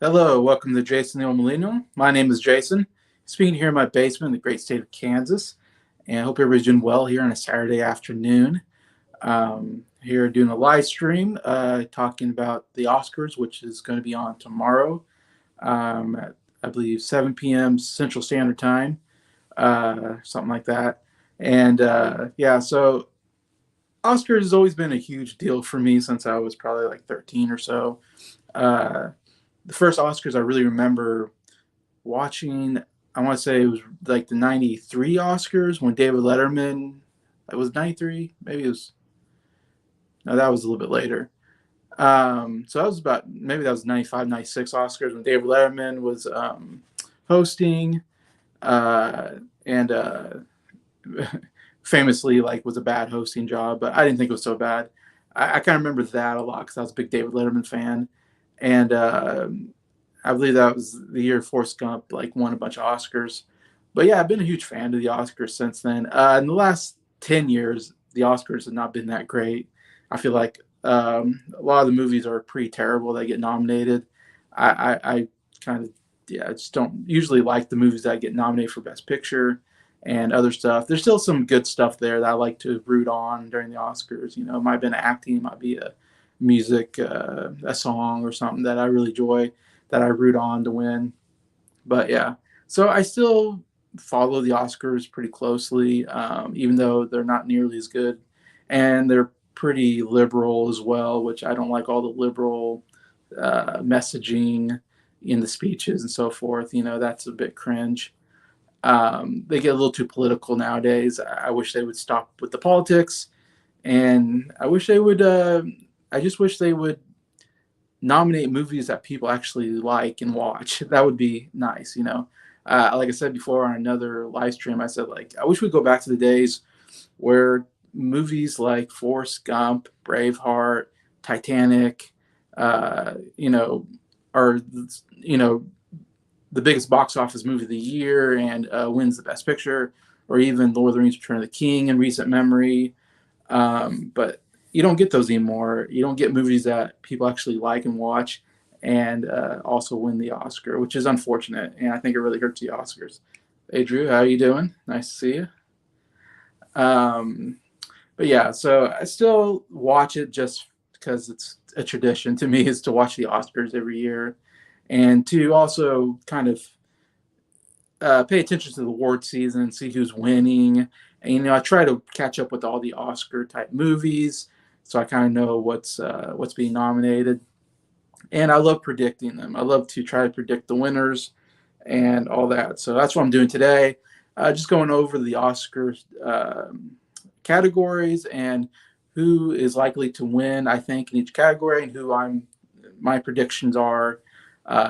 Hello, welcome to Jason the Millennial. My name is Jason, speaking here in my basement in the great state of Kansas, and I hope everybody's doing well here on a Saturday afternoon. Here doing a live stream talking about the Oscars, which is going to be on tomorrow at, I believe, 7 p.m. Central Standard Time, something like that. And yeah, so Oscars has always been a huge deal for me since I was probably like 13 or so. Uh, the first Oscars I really remember watching, I want to say it was like the 93 Oscars when David Letterman, it was 93, maybe it was, no, that was a little bit later. So that was about, maybe that was 95, 96 Oscars when David Letterman was hosting uh, and famously like was a bad hosting job, but I didn't think it was so bad. I kind of remember that a lot because I was a big David Letterman fan. And I believe that was the year Forrest Gump like won a bunch of Oscars. But yeah, I've been a huge fan of the Oscars since then. In the last 10 years, the Oscars have not been that great. I feel like a lot of the movies are pretty terrible that get nominated. I kind of yeah, I just don't usually like the movies that get nominated for Best Picture and other stuff. There's still some good stuff there that I like to root on during the Oscars. You know, it might have been acting, it might be a music, a song or something that I really enjoy that I root on to win. But yeah, so I still follow the Oscars pretty closely, even though they're not nearly as good, and they're pretty liberal as well, which I don't like all the liberal messaging in the speeches and so forth. You know, that's a bit cringe. They get a little too political nowadays. I wish they would stop with the politics, and I wish they would. I just wish they would nominate movies that people actually like and watch. That would be nice, you know. Like I said before on another live stream, I said like I wish we'd go back to the days where movies like Forrest Gump, Braveheart, Titanic, you know, are you know the biggest box office movie of the year and wins the Best Picture, or even Lord of the Rings: Return of the King in recent memory. But you don't get those anymore. You don't get movies that people actually like and watch, and also win the Oscar, which is unfortunate, and I think it really hurts the Oscars. Hey Drew, how are you doing? Nice to see you. Um, but yeah, so I still watch it just because it's a tradition to me is to watch the Oscars every year, and to also kind of pay attention to the award season, see who's winning. And you know, I try to catch up with all the Oscar type movies, so I kind of know what's being nominated. And I love predicting them. I love to try to predict the winners and all that. So that's what I'm doing today. Just going over the Oscar categories and who is likely to win, I think, in each category, and who my predictions are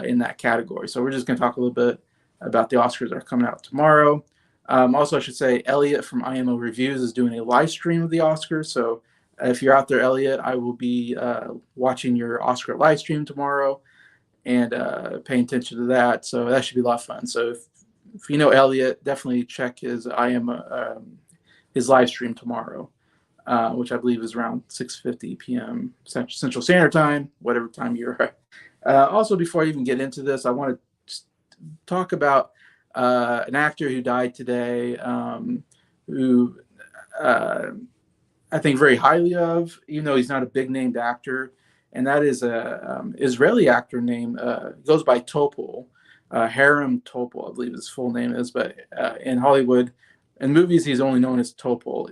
in that category. So we're just going to talk a little bit about the Oscars that are coming out tomorrow. Also, I should say, Elliot from IMO Reviews is doing a live stream of the Oscars. So if you're out there, Elliot, I will be watching your Oscar live stream tomorrow and paying attention to that. So that should be a lot of fun. So if you know Elliot, definitely check his live stream tomorrow, which I believe is around 6:50 p.m. Central Standard Time, whatever time you're at. Also, before I even get into this, I want to talk about an actor who died today, who I think very highly of, even though he's not a big named actor, and that is a Israeli actor named goes by Topol, Harem Topol, I believe his full name is, but in Hollywood. In movies, he's only known as Topol,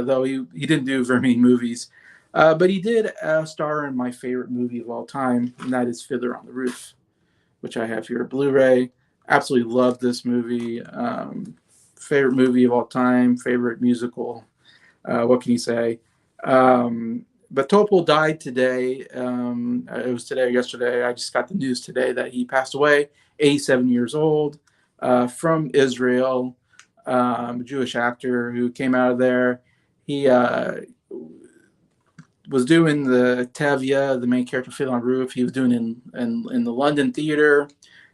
though he didn't do very many movies. But he did star in my favorite movie of all time, and that is Fiddler on the Roof, which I have here, Blu-ray. Absolutely love this movie. Favorite movie of all time, favorite musical. What can you say? But Topol died today. It was today or yesterday. I just got the news today that he passed away, 87 years old, from Israel, a Jewish actor who came out of there. He was doing the Tevye, the main character, Fiddler on the Roof. He was doing in the London theater.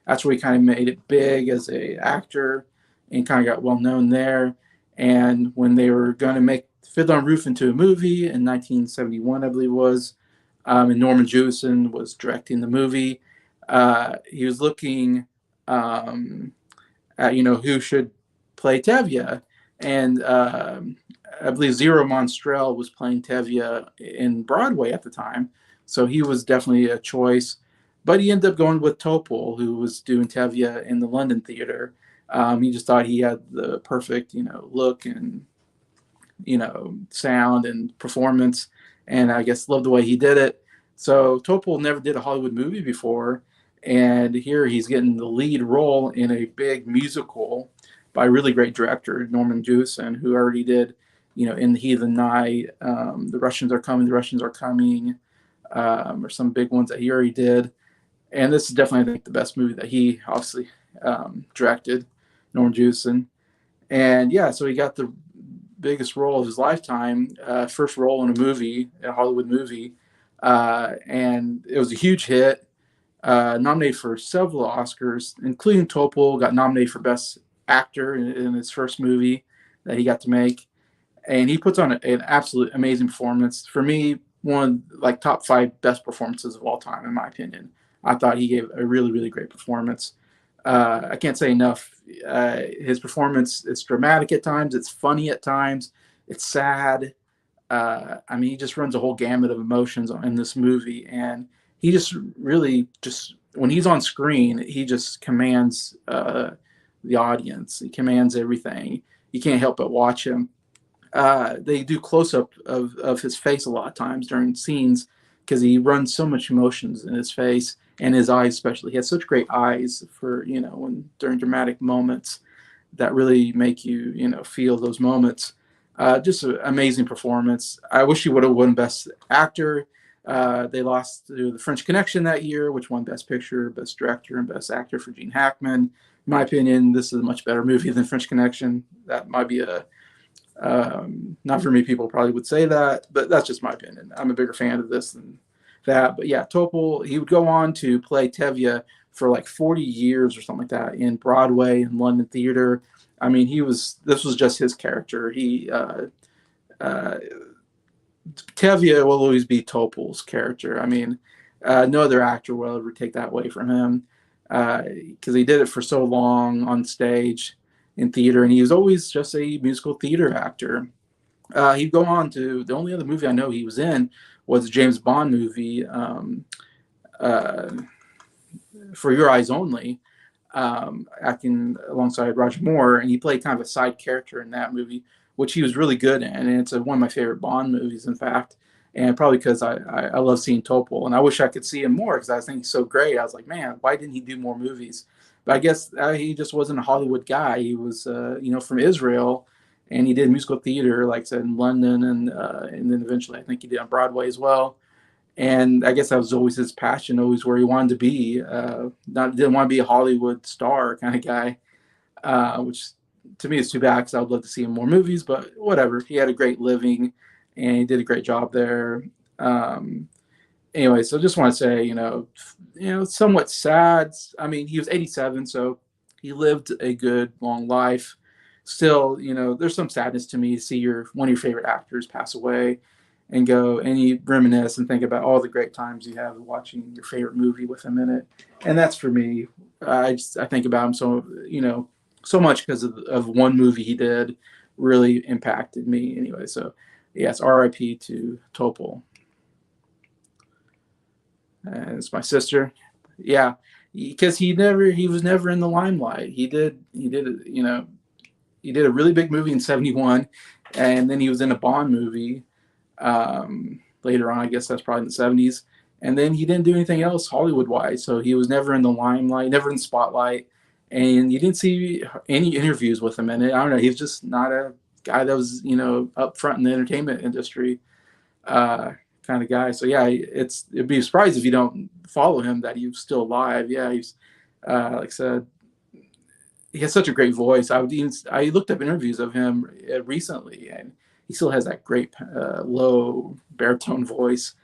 That's where he kind of made it big as a actor and kind of got well known there. And when they were going to make Fiddler on the Roof into a movie in 1971, I believe it was, and Norman Jewison was directing the movie, he was looking um, who should play Tevye, and I believe Zero Monstrell was playing Tevye in Broadway at the time, so he was definitely a choice. But he ended up going with Topol, who was doing Tevye in the London theater. He just thought he had the perfect, look and sound and performance, and I guess loved the way he did it. So Topol never did a Hollywood movie before, and here he's getting the lead role in a big musical by a really great director, Norman Jewison, who already did, In the Heat of the Night, The Russians Are Coming, The Russians Are Coming, or some big ones that he already did. And this is definitely, I think, the best movie that he obviously directed, Norman Jewison. And yeah, so he got the biggest role of his lifetime, first role in a movie, a Hollywood movie, and it was a huge hit. Nominated for several Oscars, including Topol, got nominated for Best Actor in his first movie that he got to make, and he puts on an absolute amazing performance. For me, one of like top 5 best performances of all time, in my opinion. I thought he gave a really, really great performance. I can't say enough. His performance, it's dramatic at times, it's funny at times, it's sad. I mean, he just runs a whole gamut of emotions in this movie, and he just really just when he's on screen, he just commands the audience. He commands everything. You can't help but watch him. They do close up of his face a lot of times during scenes because he runs so much emotions in his face and his eyes, especially. He has such great eyes for when during dramatic moments that really make you feel those moments. Just an amazing performance. I wish he would have won Best Actor. They lost to The French Connection that year, which won Best Picture, Best Director, and Best Actor for Gene Hackman. In my opinion, this is a much better movie than French Connection. That might be not for me. People probably would say that, but that's just my opinion. I'm a bigger fan of this than that. But yeah, Topol, he would go on to play Tevye for like 40 years or something like that in Broadway and London theater. I mean, this was just his character. Uh, Tevye will always be Topol's character. I mean, no other actor will ever take that away from him because he did it for so long on stage in theater, and he was always just a musical theater actor. He'd go on to the only other movie I know he was in was a James Bond movie, uh, For Your Eyes Only, acting alongside Roger Moore, and he played kind of a side character in that movie, which he was really good in. And it's one of my favorite Bond movies, in fact. And probably because I love seeing Topol, and I wish I could see him more because I think he's so great. I was like, man, why didn't he do more movies? But I guess he just wasn't a Hollywood guy. He was, from Israel, and he did musical theater, like I said, in London, and then eventually I think he did on Broadway as well. And I guess that was always his passion, always where he wanted to be. Not didn't want to be a Hollywood star kind of guy, which to me is too bad because I would love to see him more movies. But whatever, he had a great living, and he did a great job there. Anyway, so just want to say, somewhat sad. I mean, he was 87, so he lived a good long life. Still, there's some sadness to me to see one of your favorite actors pass away, and go and you reminisce and think about all the great times you have watching your favorite movie with him in it. And that's for me. I think about him so much because of one movie he did really impacted me anyway. So yes, R.I.P. to Topol. And it's my sister. Yeah, because he was never in the limelight. He did a really big movie in '71, and then he was in a Bond movie later on. I guess that's probably in the '70s, and then he didn't do anything else Hollywood wise. So he was never in the limelight, never in the spotlight, and you didn't see any interviews with him in it. I don't know. He's just not a guy that was up front in the entertainment industry kind of guy. So yeah, it'd be a surprise if you don't follow him that he's still alive. Yeah, he's like I said, he has such a great voice. I looked up interviews of him recently, and he still has that great low baritone voice,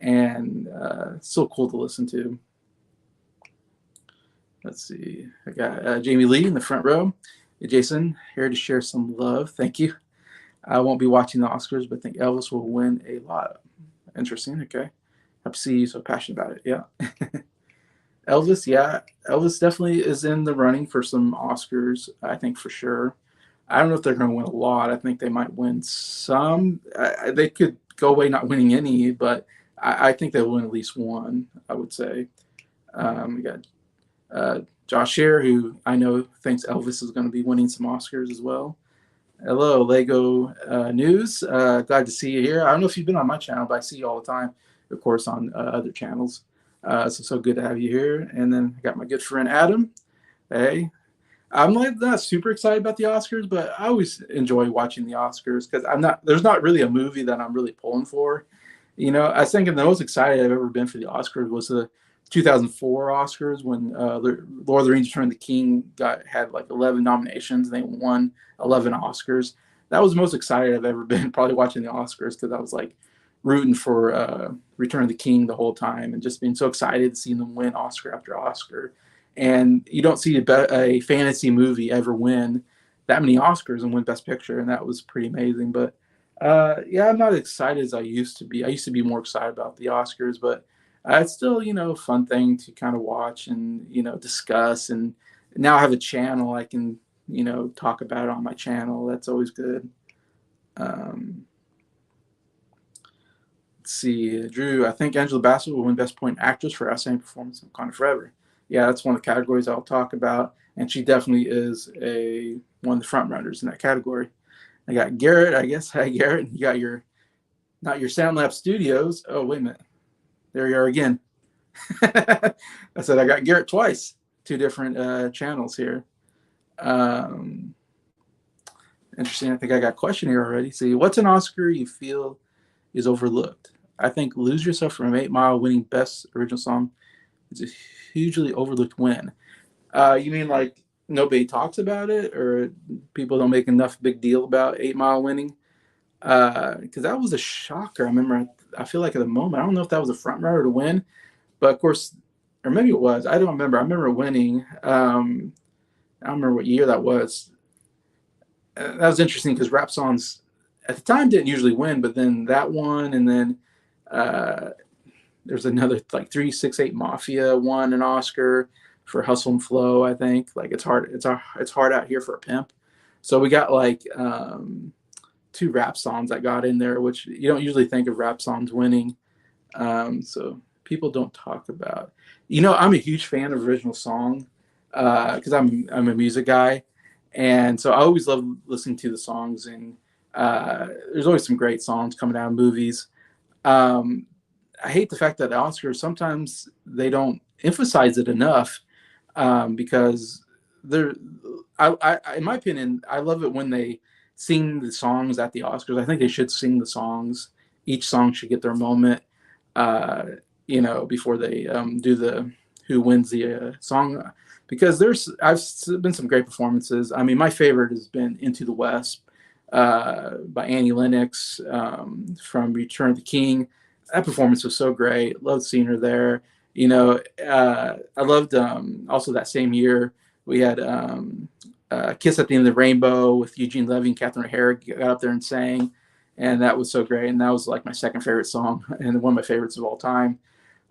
and it's so cool to listen to. Let's see, I got Jamie Lee in the front row. Hey, Jason, here to share some love. Thank you. I won't be watching the Oscars, but think Elvis will win a lot. Interesting. Okay. Happy to see you so passionate about it. Yeah. Elvis, yeah, Elvis definitely is in the running for some Oscars. I think for sure. I don't know if they're going to win a lot. I think they might win some. They could go away not winning any, but I think they'll win at least one. I would say. We got Josh Scheer, who I know thinks Elvis is going to be winning some Oscars as well. Hello, Lego News. Glad to see you here. I don't know if you've been on my channel, but I see you all the time, of course, on other channels. So good to have you here. And then I got my good friend Adam. Hey, I'm like not super excited about the Oscars, but I always enjoy watching the Oscars because I'm not. There's not really a movie that I'm really pulling for. I was thinking the most excited I've ever been for the Oscars was the 2004 Oscars when Lord of the Rings: Return of the King had like 11 nominations and they won 11 Oscars. That was the most excited I've ever been probably watching the Oscars because I was like rooting for Return of the King the whole time and just being so excited to see them win Oscar after Oscar. And you don't see a fantasy movie ever win that many Oscars and win Best Picture, and that was pretty amazing. But yeah, I'm not as excited as I used to be. I used to be more excited about the Oscars, but it's still, a fun thing to kind of watch and, discuss. And now I have a channel I can, talk about it on my channel. That's always good. Let's see, Drew. I think Angela Bassett will win Best Supporting Actress for Outstanding Performance in Wakanda Forever. Yeah, that's one of the categories I'll talk about, and she definitely is one of the front runners in that category. I got Garrett, I guess. Hi, Garrett. You got not your SoundLab Studios. Oh, wait a minute. There you are again. I said I got Garrett twice, two different channels here. Interesting. I think I got a question here already. See, what's an Oscar you feel is overlooked? I think Lose Yourself from 8 Mile winning Best Original Song is a hugely overlooked win. You mean like nobody talks about it or people don't make enough big deal about 8 Mile winning? Because that was a shocker. I feel like at the moment, I don't know if that was a front runner to win, but of course, or maybe it was. I don't remember. I remember winning. I don't remember what year that was. That was interesting because rap songs at the time didn't usually win, but then that one, and then uh, there's another like 368 Mafia won an Oscar for Hustle and Flow. I think like it's hard out here for a pimp. So we got like two rap songs that got in there, which you don't usually think of rap songs winning. So people don't talk about. I'm a huge fan of original song because I'm a music guy, and so I always love listening to the songs. And there's always some great songs coming out of movies. Um, I hate the fact that the Oscars sometimes they don't emphasize it enough because they're. In my opinion, I love it when they sing the songs at the Oscars. I think they should sing the songs. Each song should get their moment. Uh, before they do the who wins the song, because I've been some great performances. I mean, my favorite has been Into the West by Annie Lennox from Return of the King. That performance was so great. Loved seeing her there. I loved also that same year we had Kiss at the End of the Rainbow with Eugene Levy and Catherine O'Hara got up there and sang. And that was so great. And that was like my second favorite song and one of my favorites of all time.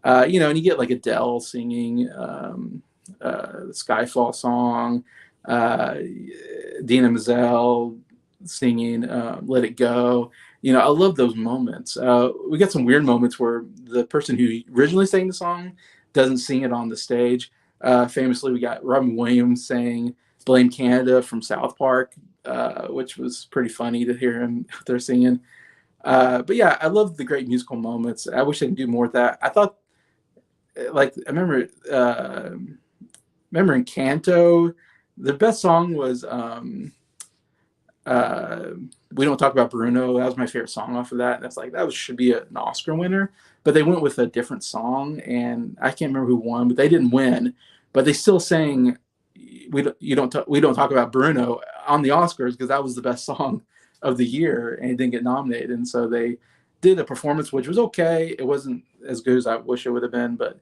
And you get like Adele singing the Skyfall song, Dina Menzel singing Let It Go. I love those moments. We got some weird moments where the person who originally sang the song doesn't sing it on the stage. Famously, we got Robin Williams saying Blame Canada from South Park, which was pretty funny to hear him out there singing. But yeah, I love the great musical moments. I wish I could do more of that. I thought, like, I remember in Canto, the best song was We Don't Talk About Bruno. That was my favorite song off of that. That's like should be an Oscar winner, but they went with a different song, and I can't remember who won, but they didn't win. But they still sang we don't talk about Bruno on the Oscars because that was the best song of the year and it didn't get nominated. And so they did a performance which was okay. It wasn't as good as I wish it would have been, but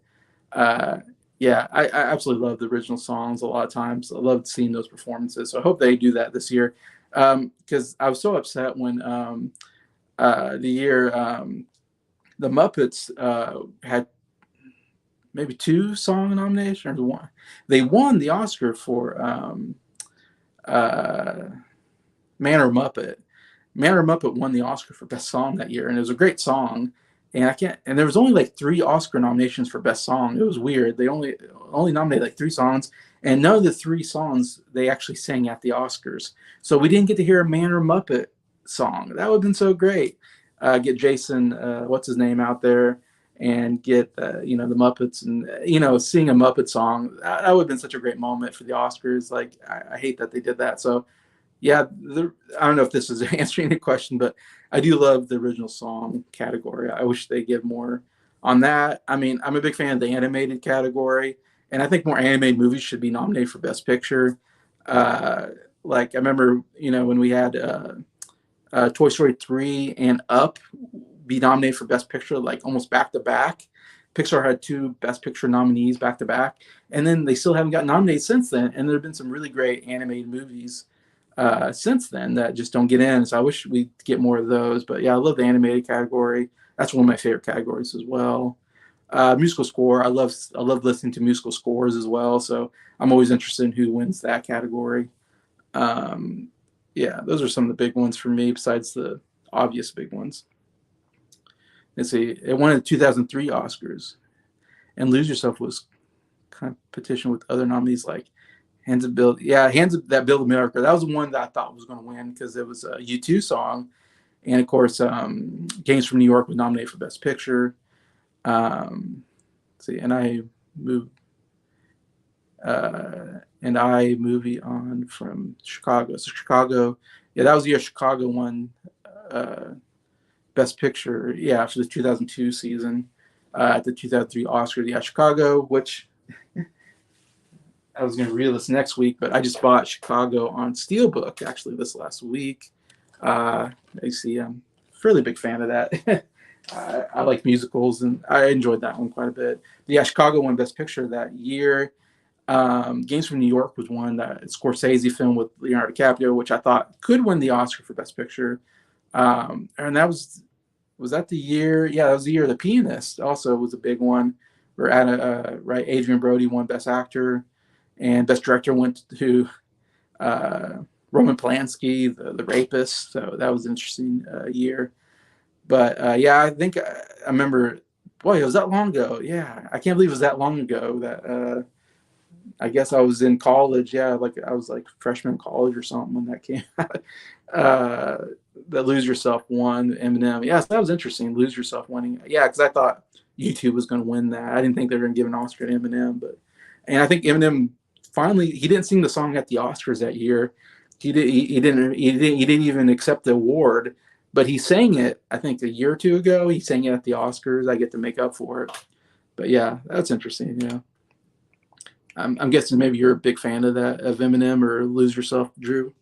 yeah, I absolutely love the original songs a lot of times. I loved seeing those performances. So I hope they do that this year because I was so upset when the year the Muppets had maybe 2 song nominations or one. They won the Oscar for uh, Man or Muppet. Man or Muppet won the Oscar for Best Song that year, and it was a great song. And I can't. And there was only like 3 Oscar nominations for Best Song. It was weird. They only nominated like 3 songs, and none of the 3 songs they actually sang at the Oscars. So we didn't get to hear a Man or Muppet song. That would have been so great. Get Jason, what's his name, out there, and get the Muppets, and sing a Muppet song. That would have been such a great moment for the Oscars. Like I hate that they did that. So yeah, I don't know if this is answering your question, but I do love the original song category. I wish they give more on that. I mean, I'm a big fan of the animated category, and I think more animated movies should be nominated for Best Picture. Uh, like I remember, when we had Toy Story 3 and Up be nominated for Best Picture, like almost back to back. Pixar had 2 Best Picture nominees back to back, and then they still haven't got nominated since then. And there have been some really great animated movies since then that just don't get in. So I wish we'd get more of those. But yeah, I love the animated category. That's one of my favorite categories as well. Musical score. I love listening to musical scores as well. So I'm always interested in who wins that category. Um, yeah, those are some of the big ones for me besides the obvious big ones. Let's see. It won the 2003 Oscars, and Lose Yourself was competition with other nominees like Hands of Build. Yeah, Hands of That Build America. That was the one that I thought was going to win because it was a U2 song, and of course, Gangs from New York was nominated for Best Picture. Let's see, and I movie on from Chicago. So Chicago, yeah, that was the year Chicago won Best Picture. Yeah, after the 2002 season, at the 2003 Oscars. Yeah, Chicago, which I was going to read this next week, but I just bought Chicago on Steelbook actually this last week. You see, I'm a fairly big fan of that. I like musicals, and I enjoyed that one quite a bit. But yeah, Chicago won Best Picture that year. Gangs from New York was one that Scorsese film with Leonardo DiCaprio, which I thought could win the Oscar for Best Picture. And that was that the year? Yeah, that was the year. The Pianist also was a big one. We're at right. Adrian Brody won Best Actor, and Best Director went to Roman Polanski, the Rapist. So that was an interesting year. But yeah, I think I remember. Boy, it was that long ago. Yeah, I can't believe it was that long ago. That I guess I was in college. Yeah, like I was like freshman in college or something when that came out. That Lose Yourself won Eminem. Yeah, so that was interesting. Lose Yourself winning. Yeah, because I thought YouTube was going to win that. I didn't think they were going to give an Oscar to Eminem, and I think Eminem finally he didn't sing the song at the Oscars that year. He didn't even accept the award, but he sang it. I think a year or two ago. He sang it at the Oscars. I get to make up for it. But yeah, that's interesting. Yeah. I'm guessing maybe you're a big fan of that, of Eminem or Lose Yourself, Drew.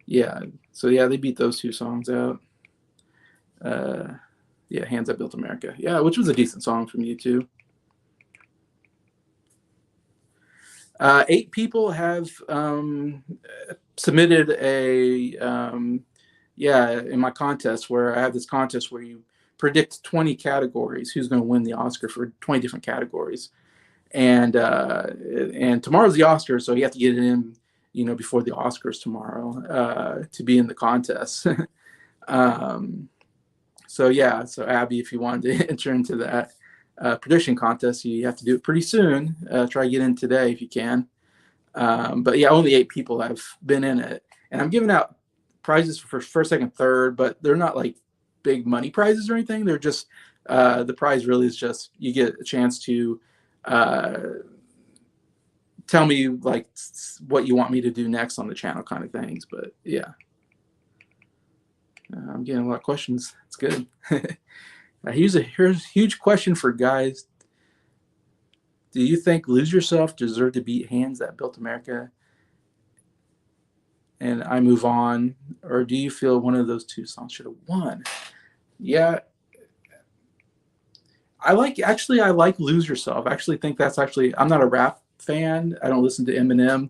Yeah. So yeah, they beat those 2 songs out. Yeah, Hands That Built America. Yeah, which was a decent song from U2. 8 people have submitted in my contest where I have this contest where you predict 20 categories, who's going to win the Oscar for 20 different categories. And tomorrow's the Oscars, so you have to get it in, before the Oscars tomorrow to be in the contest. So Abby, if you wanted to enter into that prediction contest, you have to do it pretty soon. Try to get in today if you can. But yeah, only 8 people have been in it, and I'm giving out prizes for first, second, third, but they're not like big money prizes or anything. They're just the prize really is just you get a chance to tell me like what you want me to do next on the channel, kind of things. But yeah, I'm getting a lot of questions. It's good. Here's a huge question for guys. Do you think Lose Yourself deserved to beat Hands That Built America and I Move On, or do you feel one of those 2 songs should have won? Yeah, I like Lose Yourself. I actually think I'm not a rap fan. I don't listen to Eminem,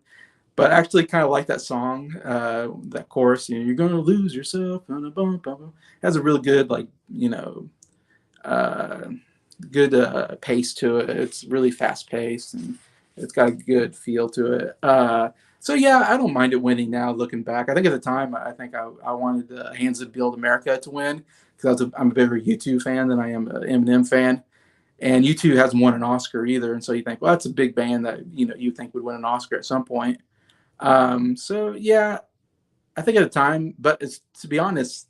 but I actually kind of like that song, that chorus. You're gonna lose yourself on a bump. It has a really good uh, good pace to it. It's really fast paced and it's got a good feel to it. So yeah, I don't mind it winning now. Looking back, I think at the time, I think I wanted Hands That Build America to win because I'm a bigger U2 fan than I am an Eminem fan, and U2 hasn't won an Oscar either. And so you think, well, that's a big band that you think would win an Oscar at some point. So yeah, I think at the time, but to be honest,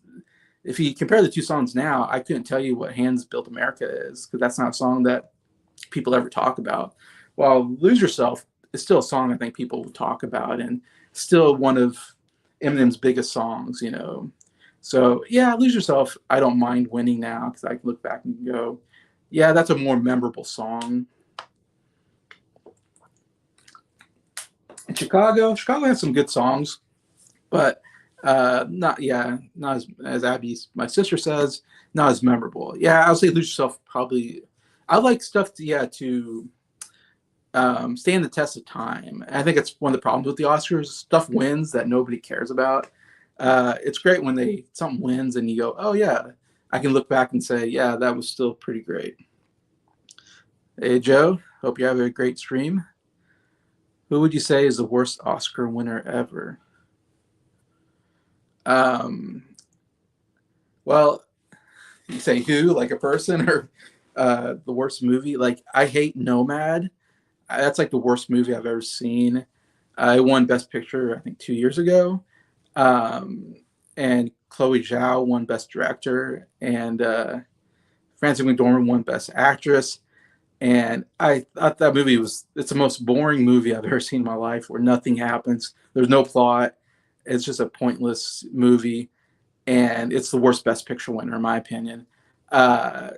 if you compare the two songs now, I couldn't tell you what Hands Built America is because that's not a song that people ever talk about. While Lose Yourself is still a song I think people talk about and still one of Eminem's biggest songs. So yeah, Lose Yourself, I don't mind winning now because I can look back and go, yeah, that's a more memorable song. In Chicago has some good songs, but not as Abby, my sister says, not as memorable. Yeah, I'll say Lose Yourself probably. I like stuff to stand the test of time. And I think it's one of the problems with the Oscars. Stuff wins that nobody cares about. It's great when something wins and you go, oh yeah, I can look back and say, yeah, that was still pretty great. Hey Joe, hope you have a great stream. Who would you say is the worst Oscar winner ever? Um, well, you say who, like a person, or the worst movie? Like I hate Nomad. That's like the worst movie I've ever seen. I won Best Picture, I think, 2 years ago. Um, and Chloe Zhao won Best Director, and Frances McDormand won Best Actress. And I thought that movie it's the most boring movie I've ever seen in my life where nothing happens. There's no plot. It's just a pointless movie. And it's the worst Best Picture winner, in my opinion. Uh,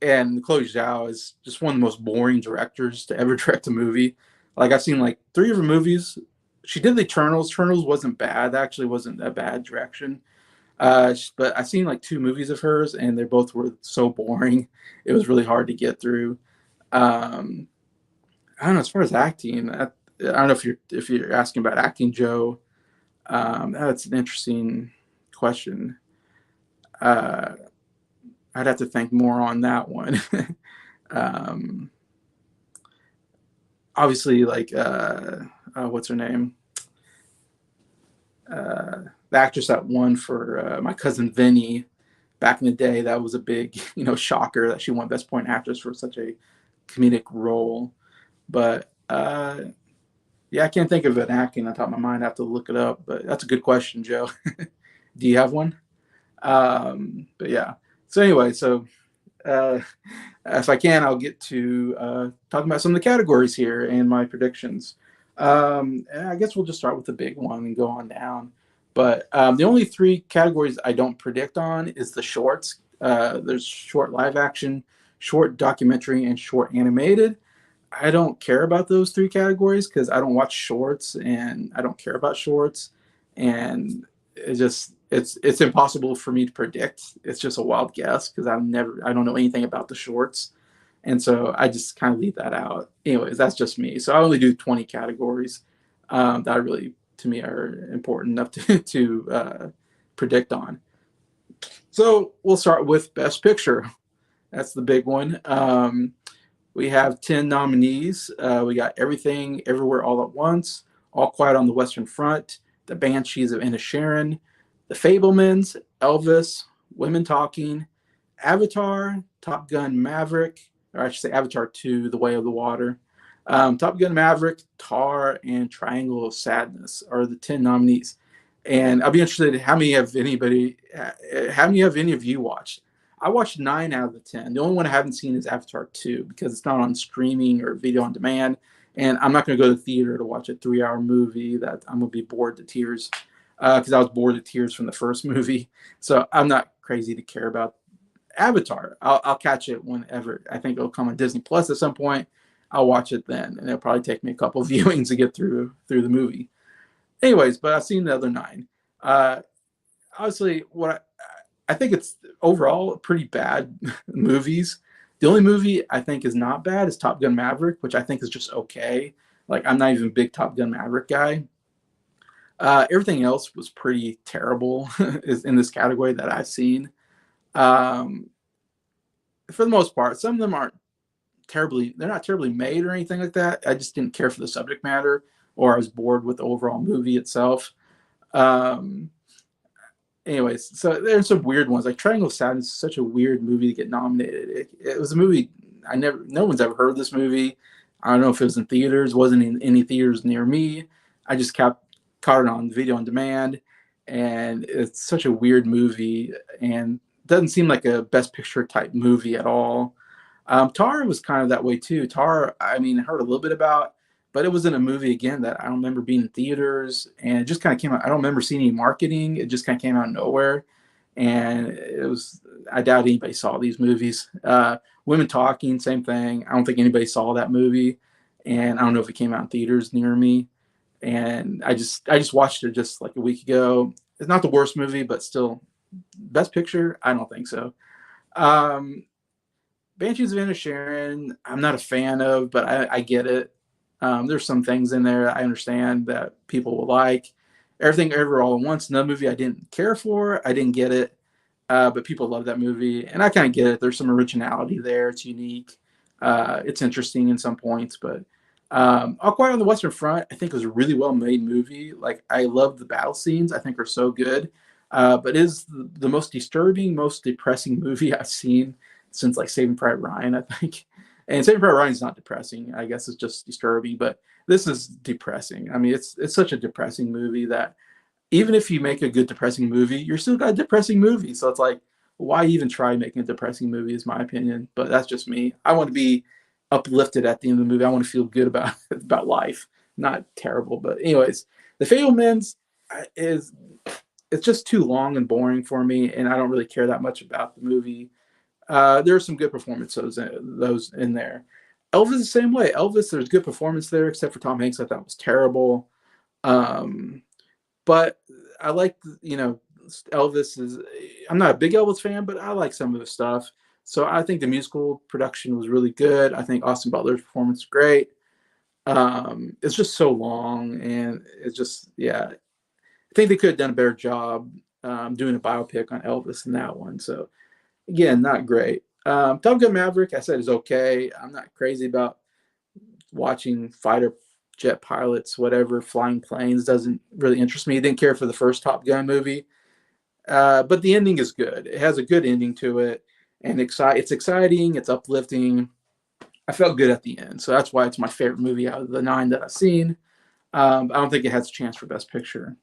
and Chloe Zhao is just one of the most boring directors to ever direct a movie. Like I've seen like 3 of her movies. She did the Eternals. Eternals wasn't bad. That actually wasn't a bad direction. But I've seen like 2 movies of hers, and they both were so boring. It was really hard to get through. Um, I don't know. As far as acting, I don't know if you're asking about acting, Joe. That's an interesting question. Uh, I'd have to think more on that one. um, Obviously, like what's her name? The actress that won for My Cousin Vinny back in the day. That was a big, shocker that she won Best Point Actress for such a comedic role. But yeah, I can't think of an acting on top of my mind. I have to look it up. But that's a good question, Joe. Do you have one? But yeah. So anyway, uh, if I can, I'll get to talking about some of the categories here and my predictions. And I guess we'll just start with the big one and go on down. But the only 3 categories I don't predict on is the shorts. There's short live action, short documentary, and short animated. I don't care about those 3 categories because I don't watch shorts and I don't care about shorts, and it's impossible for me to predict. It's just a wild guess because I don't know anything about the shorts, and so I just kind of leave that out. Anyways, that's just me. So I only do 20 categories that really to me are important enough to predict on. So we'll start with Best Picture. That's the big one. We have 10 nominees. We got Everything, Everywhere, All at Once, All Quiet on the Western Front, The Banshees of Inisherin, The Fablemans, Elvis, Women Talking, Avatar, Top Gun Maverick, or I should say Avatar 2, The Way of the Water, Top Gun Maverick, Tar, and Triangle of Sadness are the 10 nominees. And I'll be interested in how many have any of you watched? I watched 9 out of the 10. The only one I haven't seen is Avatar 2 because it's not on streaming or video on demand. And I'm not going to go to the theater to watch a 3-hour movie that I'm going to be bored to tears because I was bored to tears from the first movie. So I'm not crazy to care about Avatar. I'll catch it whenever. I think it'll come on Disney Plus at some point. I'll watch it then. And it'll probably take me a couple of viewings to get through the movie. Anyways, but I've seen the other 9. Obviously, I think it's overall pretty bad movies. The only movie I think is not bad is Top Gun Maverick, which I think is just okay. Like I'm not even a big Top Gun Maverick guy. Everything else was pretty terrible is in this category that I've seen. Um, for the most part. Some of them aren't terribly, they're not terribly made or anything like that. I just didn't care for the subject matter, or I was bored with the overall movie itself. Um, Anyways, so there's some weird ones. Like Triangle of Sadness is such a weird movie to get nominated. It was a movie no one's ever heard of this movie. I don't know if it was in theaters, wasn't in any theaters near me. I just kept caught it on video on demand, and it's such a weird movie and doesn't seem like a Best Picture type movie at all. Tar was kind of that way too. Tar, I mean, I heard a little bit about, but it was in a movie again that I don't remember being in theaters, and it just kind of came out. I don't remember seeing any marketing. It just kind of came out of nowhere, and it was. I doubt anybody saw these movies. Women Talking, same thing. I don't think anybody saw that movie, and I don't know if it came out in theaters near me. And I just watched it just like a week ago. It's not the worst movie, but still, Best Picture. I don't think so. Um, Banshees of Inisherin, I'm not a fan of, but I get it. There's some things in there I understand that people will like. Everything Ever All at Once, another movie I didn't care for. I didn't get it, but people love that movie, and I kind of get it. There's some originality there. It's unique. It's interesting in some points, but All Quiet on the Western Front, I think was a really well made movie. Like I love the battle scenes. I think are so good. But it is the most disturbing, most depressing movie I've seen since like Saving Private Ryan, I think. And Saving Private Ryan's not depressing. I guess it's just disturbing, but this is depressing. I mean, it's such a depressing movie that even if you make a good depressing movie, you're still got a depressing movie. So it's like, why even try making a depressing movie? Is my opinion, but that's just me. I want to be uplifted at the end of the movie. I want to feel good about about life, not terrible. But anyways, The Fabelmans is it's just too long and boring for me, and I don't really care that much about the movie. There are some good performances those in there. Elvis the same way. Elvis, there's good performance there, except for Tom Hanks. I thought was terrible. Um, but I like Elvis is. I'm not a big Elvis fan, but I like some of his stuff. So I think the musical production was really good. I think Austin Butler's performance was great. It's just so long, and it's just yeah. I think they could have done a better job doing a biopic on Elvis in that one. So again, not great. Top Gun Maverick, I said, is okay. I'm not crazy about watching fighter jet pilots, whatever, flying planes. Doesn't really interest me. I didn't care for the first Top Gun movie, but the ending is good. It has a good ending to it, and it's exciting. It's uplifting. I felt good at the end, so that's why it's my favorite movie out of the 9 that I've seen. I don't think it has a chance for Best Picture.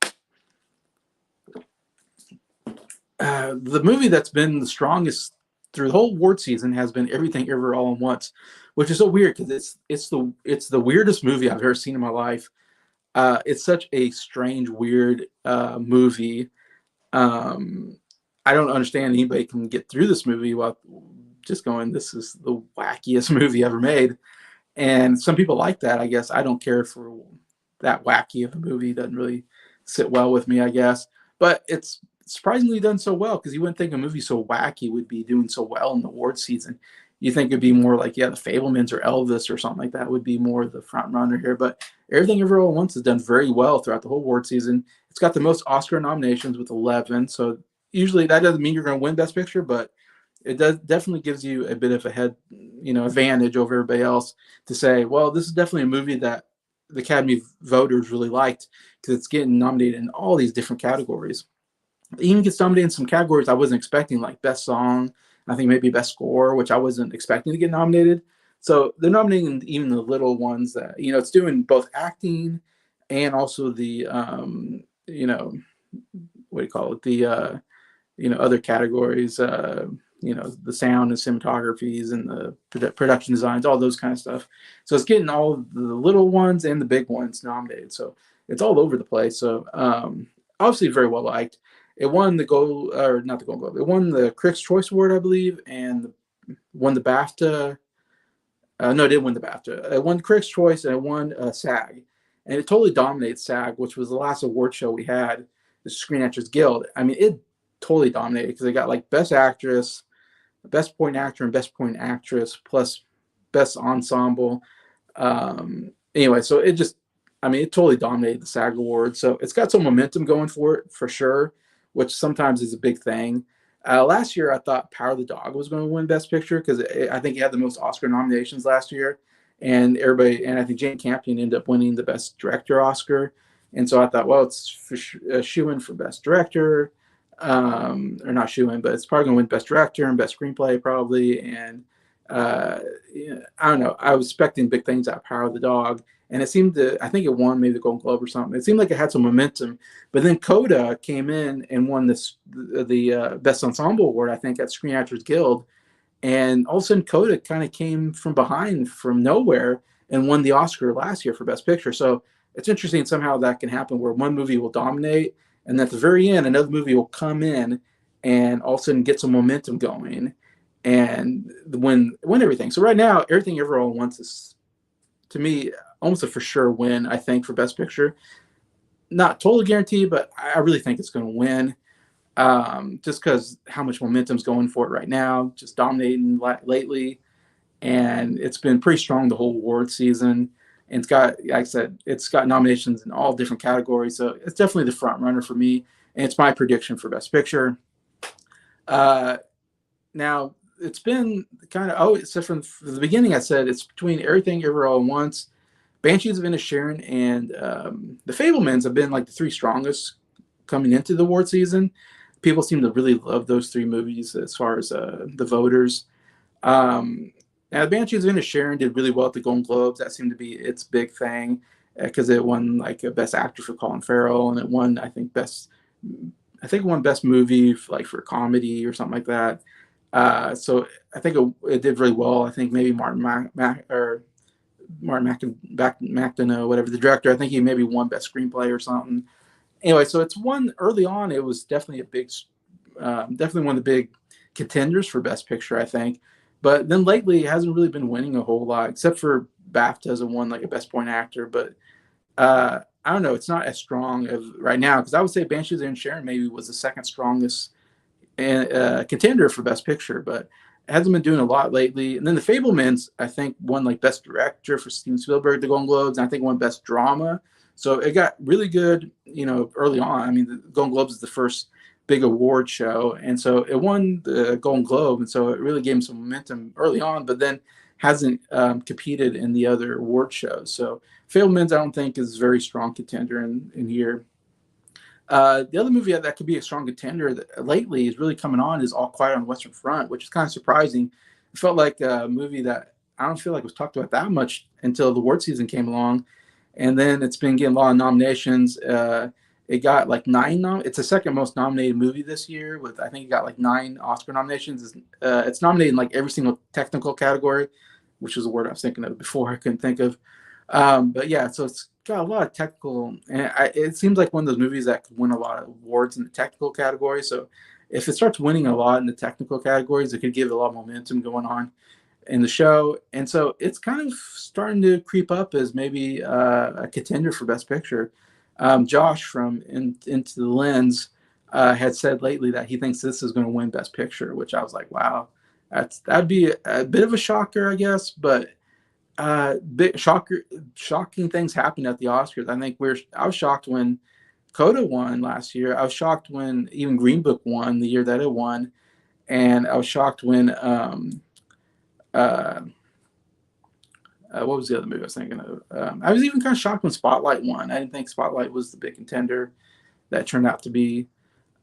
The movie that's been the strongest through the whole award season has been Everything Ever All at Once, which is so weird because it's the weirdest movie I've ever seen in my life. It's such a strange, weird movie. Um, I don't understand anybody can get through this movie while just going, "This is the wackiest movie ever made." And some people like that. I guess I don't care for that wacky of a movie. It doesn't really sit well with me, I guess. But it's surprisingly done so well because you wouldn't think a movie so wacky would be doing so well in the award season. You think it'd be more like, yeah, The Fablemans or Elvis or something like that would be more the front runner here. But Everything Ever All at Once has done very well throughout the whole award season. It's got the most Oscar nominations with 11. So usually that doesn't mean you're going to win Best Picture, but it does definitely gives you a bit of a advantage over everybody else to say, well, this is definitely a movie that the Academy voters really liked because it's getting nominated in all these different categories. It even gets nominated in some categories I wasn't expecting, like Best Song, I think maybe Best Score, which I wasn't expecting to get nominated. So they're nominating even the little ones that, it's doing both acting and also the, what do you call it? The, other categories, the sound and cinematographies and the production designs, all those kind of stuff. So it's getting all the little ones and the big ones nominated. So it's all over the place. So obviously very well liked. It won the gold, or not the Gold Globe. It won the Critics' Choice Award, I believe, and won the BAFTA. No, it didn't win the BAFTA. It won Critics' Choice and it won SAG, and it totally dominates SAG, which was the last award show we had, the Screen Actors Guild. I mean, it totally dominated because they got like Best Actress, Best Supporting Actor, and Best Supporting Actress, plus Best Ensemble. Anyway, so it totally dominated the SAG Award. So it's got some momentum going for it for sure, which sometimes is a big thing. Last year, I thought Power of the Dog was going to win Best Picture because I think he had the most Oscar nominations last year, and everybody, and I think Jane Campion ended up winning the Best Director Oscar, and so I thought, well, it's for a shoe-in for Best Director, or not shoe-in, but it's probably going to win Best Director and Best Screenplay probably, and uh, yeah, I don't know. I was expecting big things out of Power of the Dog, and it seemed to. I think it won maybe the Golden Globe or something. It seemed like it had some momentum, but then Coda came in and won the Best Ensemble Award, I think, at Screen Actors Guild. And all of a sudden, Coda kind of came from behind, from nowhere, and won the Oscar last year for Best Picture. So it's interesting somehow that can happen where one movie will dominate, and at the very end, another movie will come in and all of a sudden get some momentum going and win everything. So right now, Everything Everywhere All at Once is, to me, almost a for sure win, I think, for Best Picture. Not totally guaranteed, but I really think it's going to win, just because how much momentum's going for it right now, just dominating lately, and it's been pretty strong the whole award season. And it's got, like I said, it's got nominations in all different categories, so it's definitely the front runner for me, and it's my prediction for Best Picture. Uh, Now it's been kind of so from the beginning I said it's between Everything Everywhere All at Once, Banshees of Inisherin, and the Fablemans have been like the three strongest coming into the award season. People seem to really love those three movies as far as the voters. Now, Banshees of Inisherin did really well at the Golden Globes. That seemed to be its big thing because it won like a Best Actor for Colin Farrell, and it won it won Best Movie like for comedy or something like that. So I think it did really well. I think maybe Martin McDonough, whatever the director, I think he maybe won Best Screenplay or something. Anyway, so it's one early on. It was definitely definitely one of the big contenders for Best Picture, I think. But then lately, it hasn't really been winning a whole lot, except for BAFTAs and won like a Best Supporting Actor. But I don't know. It's not as strong as right now because I would say Banshees and Sharon maybe was the second strongest contender for Best Picture, but it hasn't been doing a lot lately. And then The Fablemans, I think, won like Best Director for Steven Spielberg, the Golden Globes, and I think won Best Drama. So it got really good, early on. I mean, the Golden Globes is the first big award show, and so it won the Golden Globe, and so it really gave him some momentum early on. But then hasn't competed in the other award shows. So Fablemans, I don't think, is a very strong contender in here. The other movie that could be a strong contender lately is really coming on is All Quiet on the Western Front, which is kind of surprising. It felt like a movie that I don't feel like was talked about that much until the award season came along, and then it's been getting a lot of nominations. It got like it's the second most nominated movie this year with I think it got like 9 Oscar nominations. It's nominated in like every single technical category, which was a word I was thinking of before I couldn't think of. But yeah, so it's got a lot of technical, and it seems like one of those movies that could win a lot of awards in the technical category. So if it starts winning a lot in the technical categories, it could give it a lot of momentum going on in the show. And so it's kind of starting to creep up as maybe a contender for Best Picture. Josh from Into the Lens had said lately that he thinks this is going to win Best Picture, which I was like, wow, that'd be a bit of a shocker, I guess, but shocking things happened at the Oscars. I think I was shocked when Coda won last year. I was shocked when even Green Book won the year that it won, and I was shocked when what was the other movie I was thinking of? I was even kind of shocked when Spotlight won. I didn't think Spotlight was the big contender that turned out to be.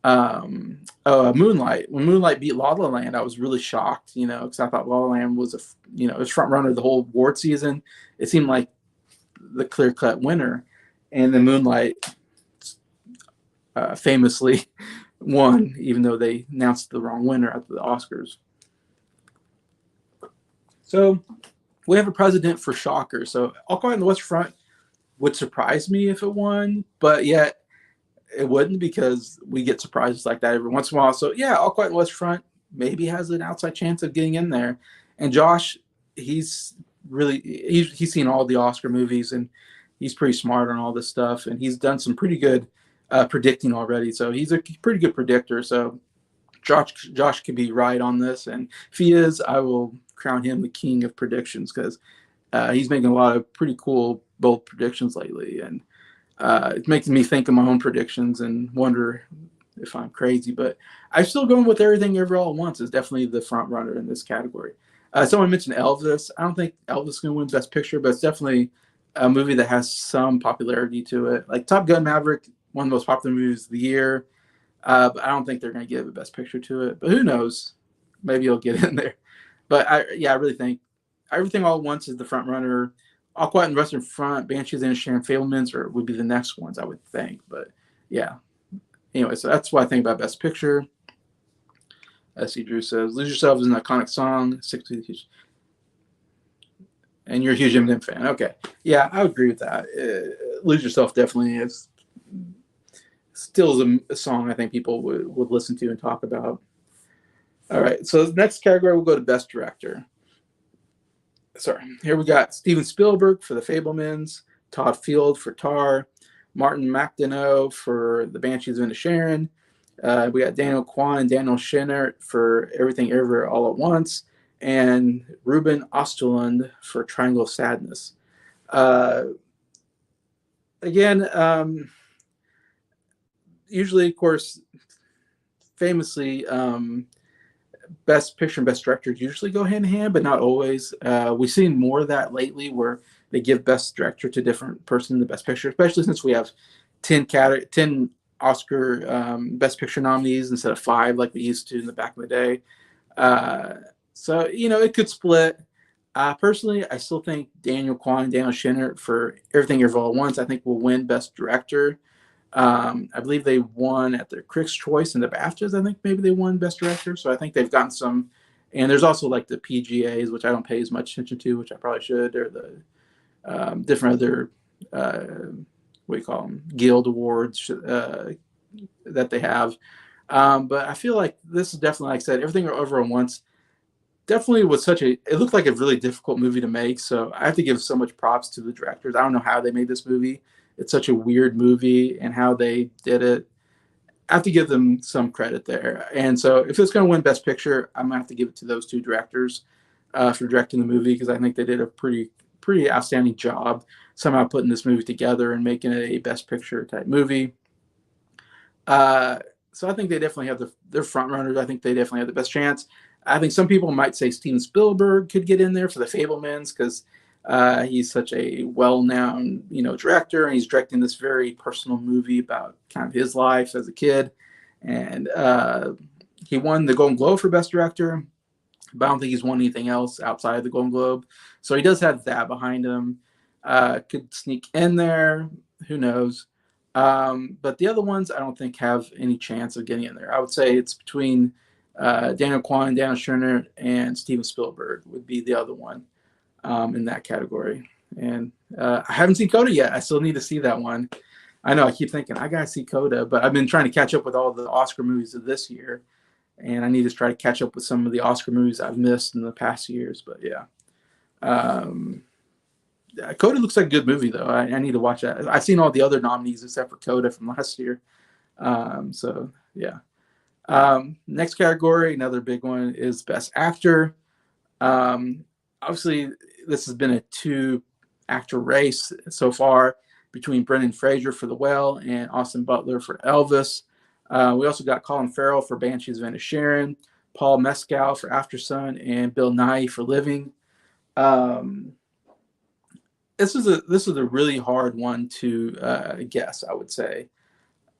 Moonlight. When Moonlight beat La La Land, I was really shocked, because I thought La La Land was it was front runner the whole award season. It seemed like the clear cut winner, and then Moonlight famously won, even though they announced the wrong winner at the Oscars. So we have a president for shockers. So All Quiet on the Western Front would surprise me if it won, but yet it wouldn't because we get surprises like that every once in a while. So yeah, All Quiet on the Western Front maybe has an outside chance of getting in there. And Josh, he's seen all the Oscar movies and he's pretty smart on all this stuff, and he's done some pretty good predicting already. So he's a pretty good predictor. So Josh could be right on this, and if he is, I will crown him the king of predictions because he's making a lot of pretty cool, bold predictions lately, and it makes me think of my own predictions and wonder if I'm crazy, but I'm still going with Everything Everywhere All at Once is definitely the front runner in this category. Someone mentioned Elvis. I don't think Elvis is going to win Best Picture, but it's definitely a movie that has some popularity to it. Like Top Gun Maverick, one of the most popular movies of the year. But I don't think they're going to give a Best Picture to it. But who knows? Maybe it'll get in there. But I really think Everything All at Once is the front runner. All Quiet on the Western Front, Banshees and Sharon Fablemans would be the next ones, I would think. But yeah. Anyway, so that's what I think about Best Picture. As C. Drew says, Lose Yourself is an iconic song. And you're a huge Eminem fan. Okay. Yeah, I would agree with that. Lose Yourself definitely is still a song I think people would listen to and talk about. All right. So the next category, we'll go to Best Director. Sorry. Here we got Steven Spielberg for The Fablemans, Todd Field for Tar, Martin McDonough for The Banshees of Inisherin. We got Daniel Kwan and Daniel Scheinert for Everything Everywhere All at Once, and Ruben Östlund for Triangle of Sadness. Again, usually, of course, famously, Best Picture and Best Director usually go hand in hand, but not always. We've seen more of that lately, where they give Best Director to a different person in the Best Picture, especially since we have 10 Oscar Best Picture nominees instead of 5 like we used to in the back of the day. So it could split. Personally, I still think Daniel Kwan and Daniel Scheinert for Everything Everywhere All at Once, I think, will win Best Director. I believe they won at the Critics' Choice and the BAFTAs. I think maybe they won Best Director. So I think they've gotten some. And there's also like the PGAs, which I don't pay as much attention to, which I probably should, or the different other, what do you call them, guild awards that they have. But I feel like this is definitely, like I said, Everything Over at Once definitely was it looked like a really difficult movie to make. So I have to give so much props to the directors. I don't know how they made this movie. It's such a weird movie, and how they did it, I have to give them some credit there. And so if it's going to win Best Picture, I'm going to have to give it to those two directors for directing the movie, because I think they did a pretty outstanding job somehow putting this movie together and making it a Best Picture type movie. So I think they definitely have their front runners. I think they definitely have the best chance. I think some people might say Steven Spielberg could get in there for The Fablemans, because he's such a well-known, director, and he's directing this very personal movie about kind of his life as a kid. And he won the Golden Globe for Best Director, but I don't think he's won anything else outside of the Golden Globe. So he does have that behind him. Could sneak in there. Who knows? But the other ones I don't think have any chance of getting in there. I would say it's between Daniel Kwan, Daniel Scheinert, and Steven Spielberg would be the other one in that category. And I haven't seen Coda yet. I still need to see that one. I know I keep thinking I gotta see Coda, but I've been trying to catch up with all the Oscar movies of this year, and I need to try to catch up with some of the Oscar movies I've missed in the past years. But yeah, Coda looks like a good movie though. I need to watch that. I've seen all the other nominees except for Coda from last year. So yeah. Next category, another big one, is Best Actor. Obviously, this has been a 2-actor race so far between Brendan Fraser for The Whale and Austin Butler for Elvis. We also got Colin Farrell for Banshees of Inisherin, Paul Mescal for Aftersun, and Bill Nighy for Living. This is a really hard one to guess, I would say.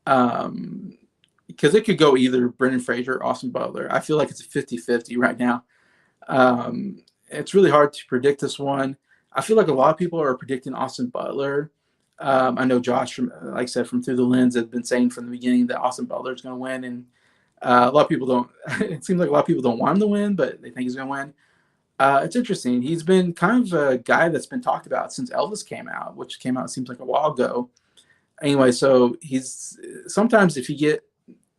Because it could go either Brendan Fraser or Austin Butler. I feel like it's a 50-50 right now. It's really hard to predict this one. I feel like a lot of people are predicting Austin Butler. I know Josh, like I said, from Through the Lens, has been saying from the beginning that Austin Butler is going to win. And a lot of people don't. It seems like a lot of people don't want him to win, but they think he's going to win. It's interesting. He's been kind of a guy that's been talked about since Elvis came out, which came out, seems like a while ago. Anyway, so he's sometimes, if you get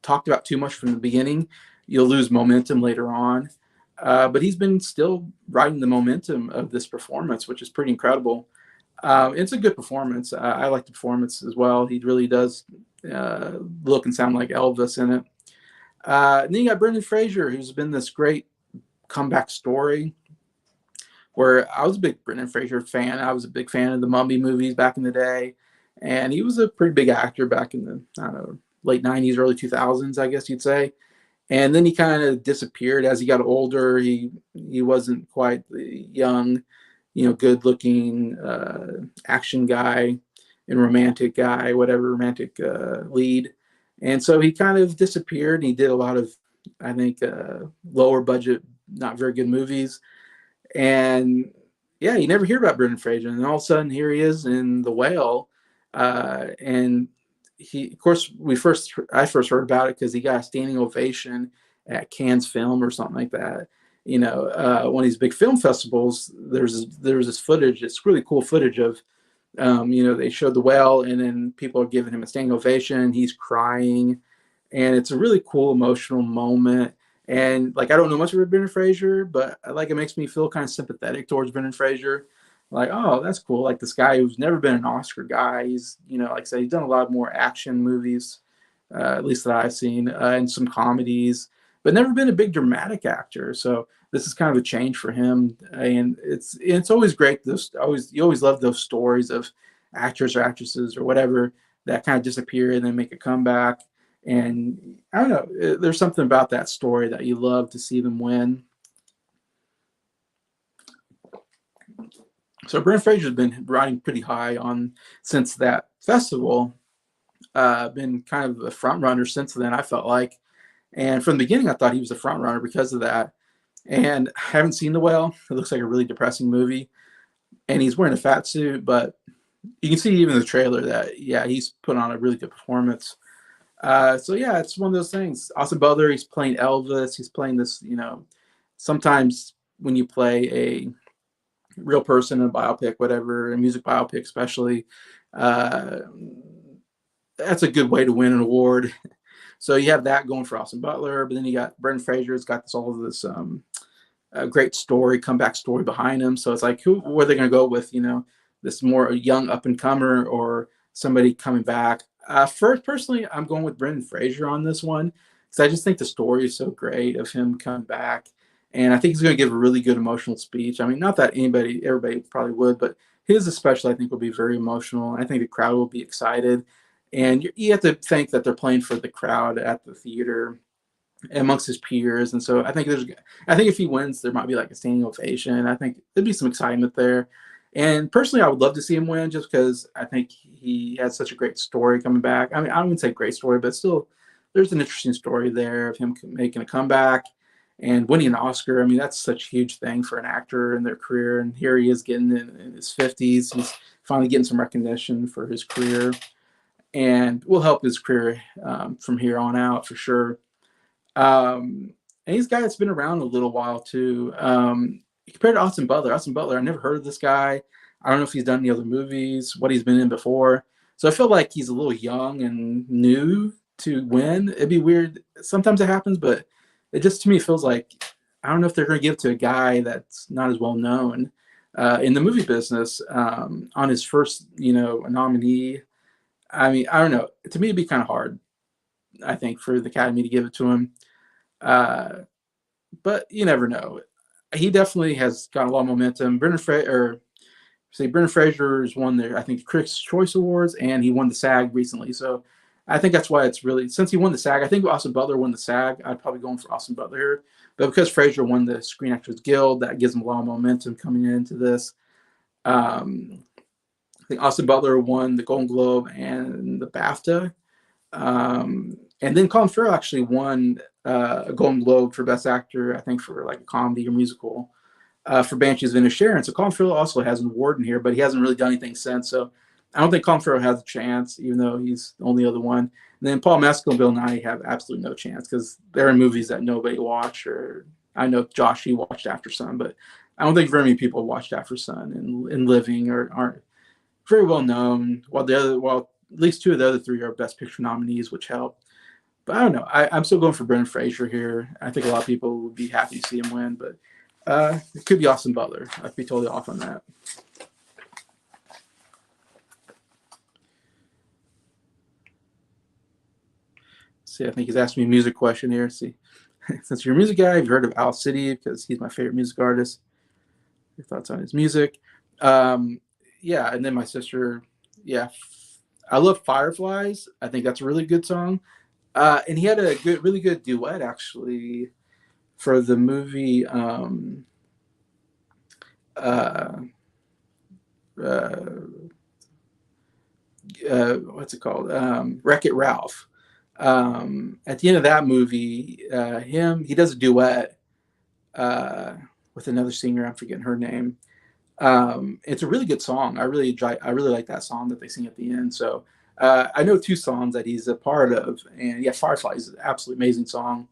talked about too much from the beginning, you'll lose momentum later on. But he's been still riding the momentum of this performance, which is pretty incredible. It's a good performance. I like the performance as well. He really does look and sound like Elvis in it. And then you got Brendan Fraser, who's been this great comeback story, where I was a big Brendan Fraser fan. I was a big fan of the Mummy movies back in the day. And he was a pretty big actor back in the, I don't know, late 90s, early 2000s, I guess you'd say. And then he kind of disappeared as he got older. He wasn't quite the young, good looking action guy and romantic guy, whatever romantic lead. And so he kind of disappeared. And he did a lot of, I think, lower budget, not very good movies. And yeah, you never hear about Brendan Fraser, and all of a sudden here he is in The Whale, and he, of course, I first heard about it because he got a standing ovation at Cannes Film or something like that. One of these big film festivals. There's this footage. It's really cool footage of, they showed The Whale, and then people are giving him a standing ovation. He's crying, and it's a really cool emotional moment. And like, I don't know much about Brendan Fraser, but like, it makes me feel kind of sympathetic towards Brendan Fraser. Like, oh, that's cool. Like, this guy who's never been an Oscar guy. He's, like I said, he's done a lot more action movies, at least that I've seen, and some comedies, but never been a big dramatic actor. So this is kind of a change for him, and it's always great. You always love those stories of actors or actresses or whatever that kind of disappear and then make a comeback. And I don't know, there's something about that story that you love to see them win. So Brendan Fraser's been riding pretty high on since that festival. Been kind of a front runner since then, I felt like. And from the beginning, I thought he was a front runner because of that. And I haven't seen The Whale. It looks like a really depressing movie. And he's wearing a fat suit, but you can see even in the trailer that, yeah, he's put on a really good performance. So yeah, it's one of those things. Austin Butler, he's playing Elvis. He's playing this, sometimes when you play a real person in a biopic, whatever, a music biopic especially, uh, that's a good way to win an award. So you have that going for Austin Butler, but then you got Brendan Fraser's got all of this great story, comeback story behind him. So it's like, who are they going to go with? This more young up and comer or somebody coming back. First, personally, I'm going with Brendan Fraser on this one because I just think the story is so great of him coming back, and I think he's going to give a really good emotional speech. I mean, not that everybody probably would, but his especially, I think, will be very emotional. I think the crowd will be excited, and you have to think that they're playing for the crowd at the theater amongst his peers. And so I think if he wins, there might be like a standing ovation. I think there'd be some excitement there. And personally, I would love to see him win just because I think he has such a great story coming back. I mean, I wouldn't say great story, but still, there's an interesting story there of him making a comeback and winning an Oscar. I mean, that's such a huge thing for an actor in their career. And here he is getting in his 50s. He's finally getting some recognition for his career and will help his career from here on out for sure. And he's a guy that's been around a little while too. Compared to Austin Butler, I never heard of this guy. I don't know if he's done any other movies, what he's been in before. So I feel like he's a little young and new to win. It'd be weird. Sometimes it happens, but it just to me feels like I don't know if they're going to give it to a guy that's not as well known in the movie business on his first, nominee. I mean, I don't know. To me, it'd be kind of hard, I think, for the Academy to give it to him. But you never know. He definitely has got a lot of momentum. Brendan Fraser's won I think, the Critics' Choice Awards, and he won the SAG recently. So I think that's why it's really, since he won the SAG, I think Austin Butler won the SAG. I'd probably go for Austin Butler here. But because Fraser won the Screen Actors Guild, that gives him a lot of momentum coming into this. I think Austin Butler won the Golden Globe and the BAFTA. And then Colin Farrell actually won a Golden Globe for Best Actor, I think, for like a comedy or musical for Banshees of Inisherin. So Colin Farrell also has an award in here, but he hasn't really done anything since. So I don't think Colin Farrell has a chance, even though he's the only other one. And then Paul Mescal and Bill Nighy have absolutely no chance because they're in movies that nobody watched. Or I know Josh, he watched After Sun, but I don't think very many people watched After Sun and Living or aren't very well known. While at least two of the other three are Best Picture nominees, which help. But I don't know. I'm still going for Brendan Fraser here. I think a lot of people would be happy to see him win, but it could be Austin Butler. I'd be totally off on that. See, I think he's asking me a music question here. See, since you're a music guy, have you heard of Al City? Because he's my favorite music artist. Your thoughts on his music? Yeah, and then my sister, yeah, I love Fireflies. I think that's a really good song. And he had a really good duet actually for the movie. Uh, uh, what's it called? Wreck It Ralph. At the end of that movie, he does a duet uh, with another singer. I'm forgetting her name. It's a really good song. I really like that song that they sing at the end. So I know two songs that he's a part of, and yeah, Firefly is an absolutely amazing song.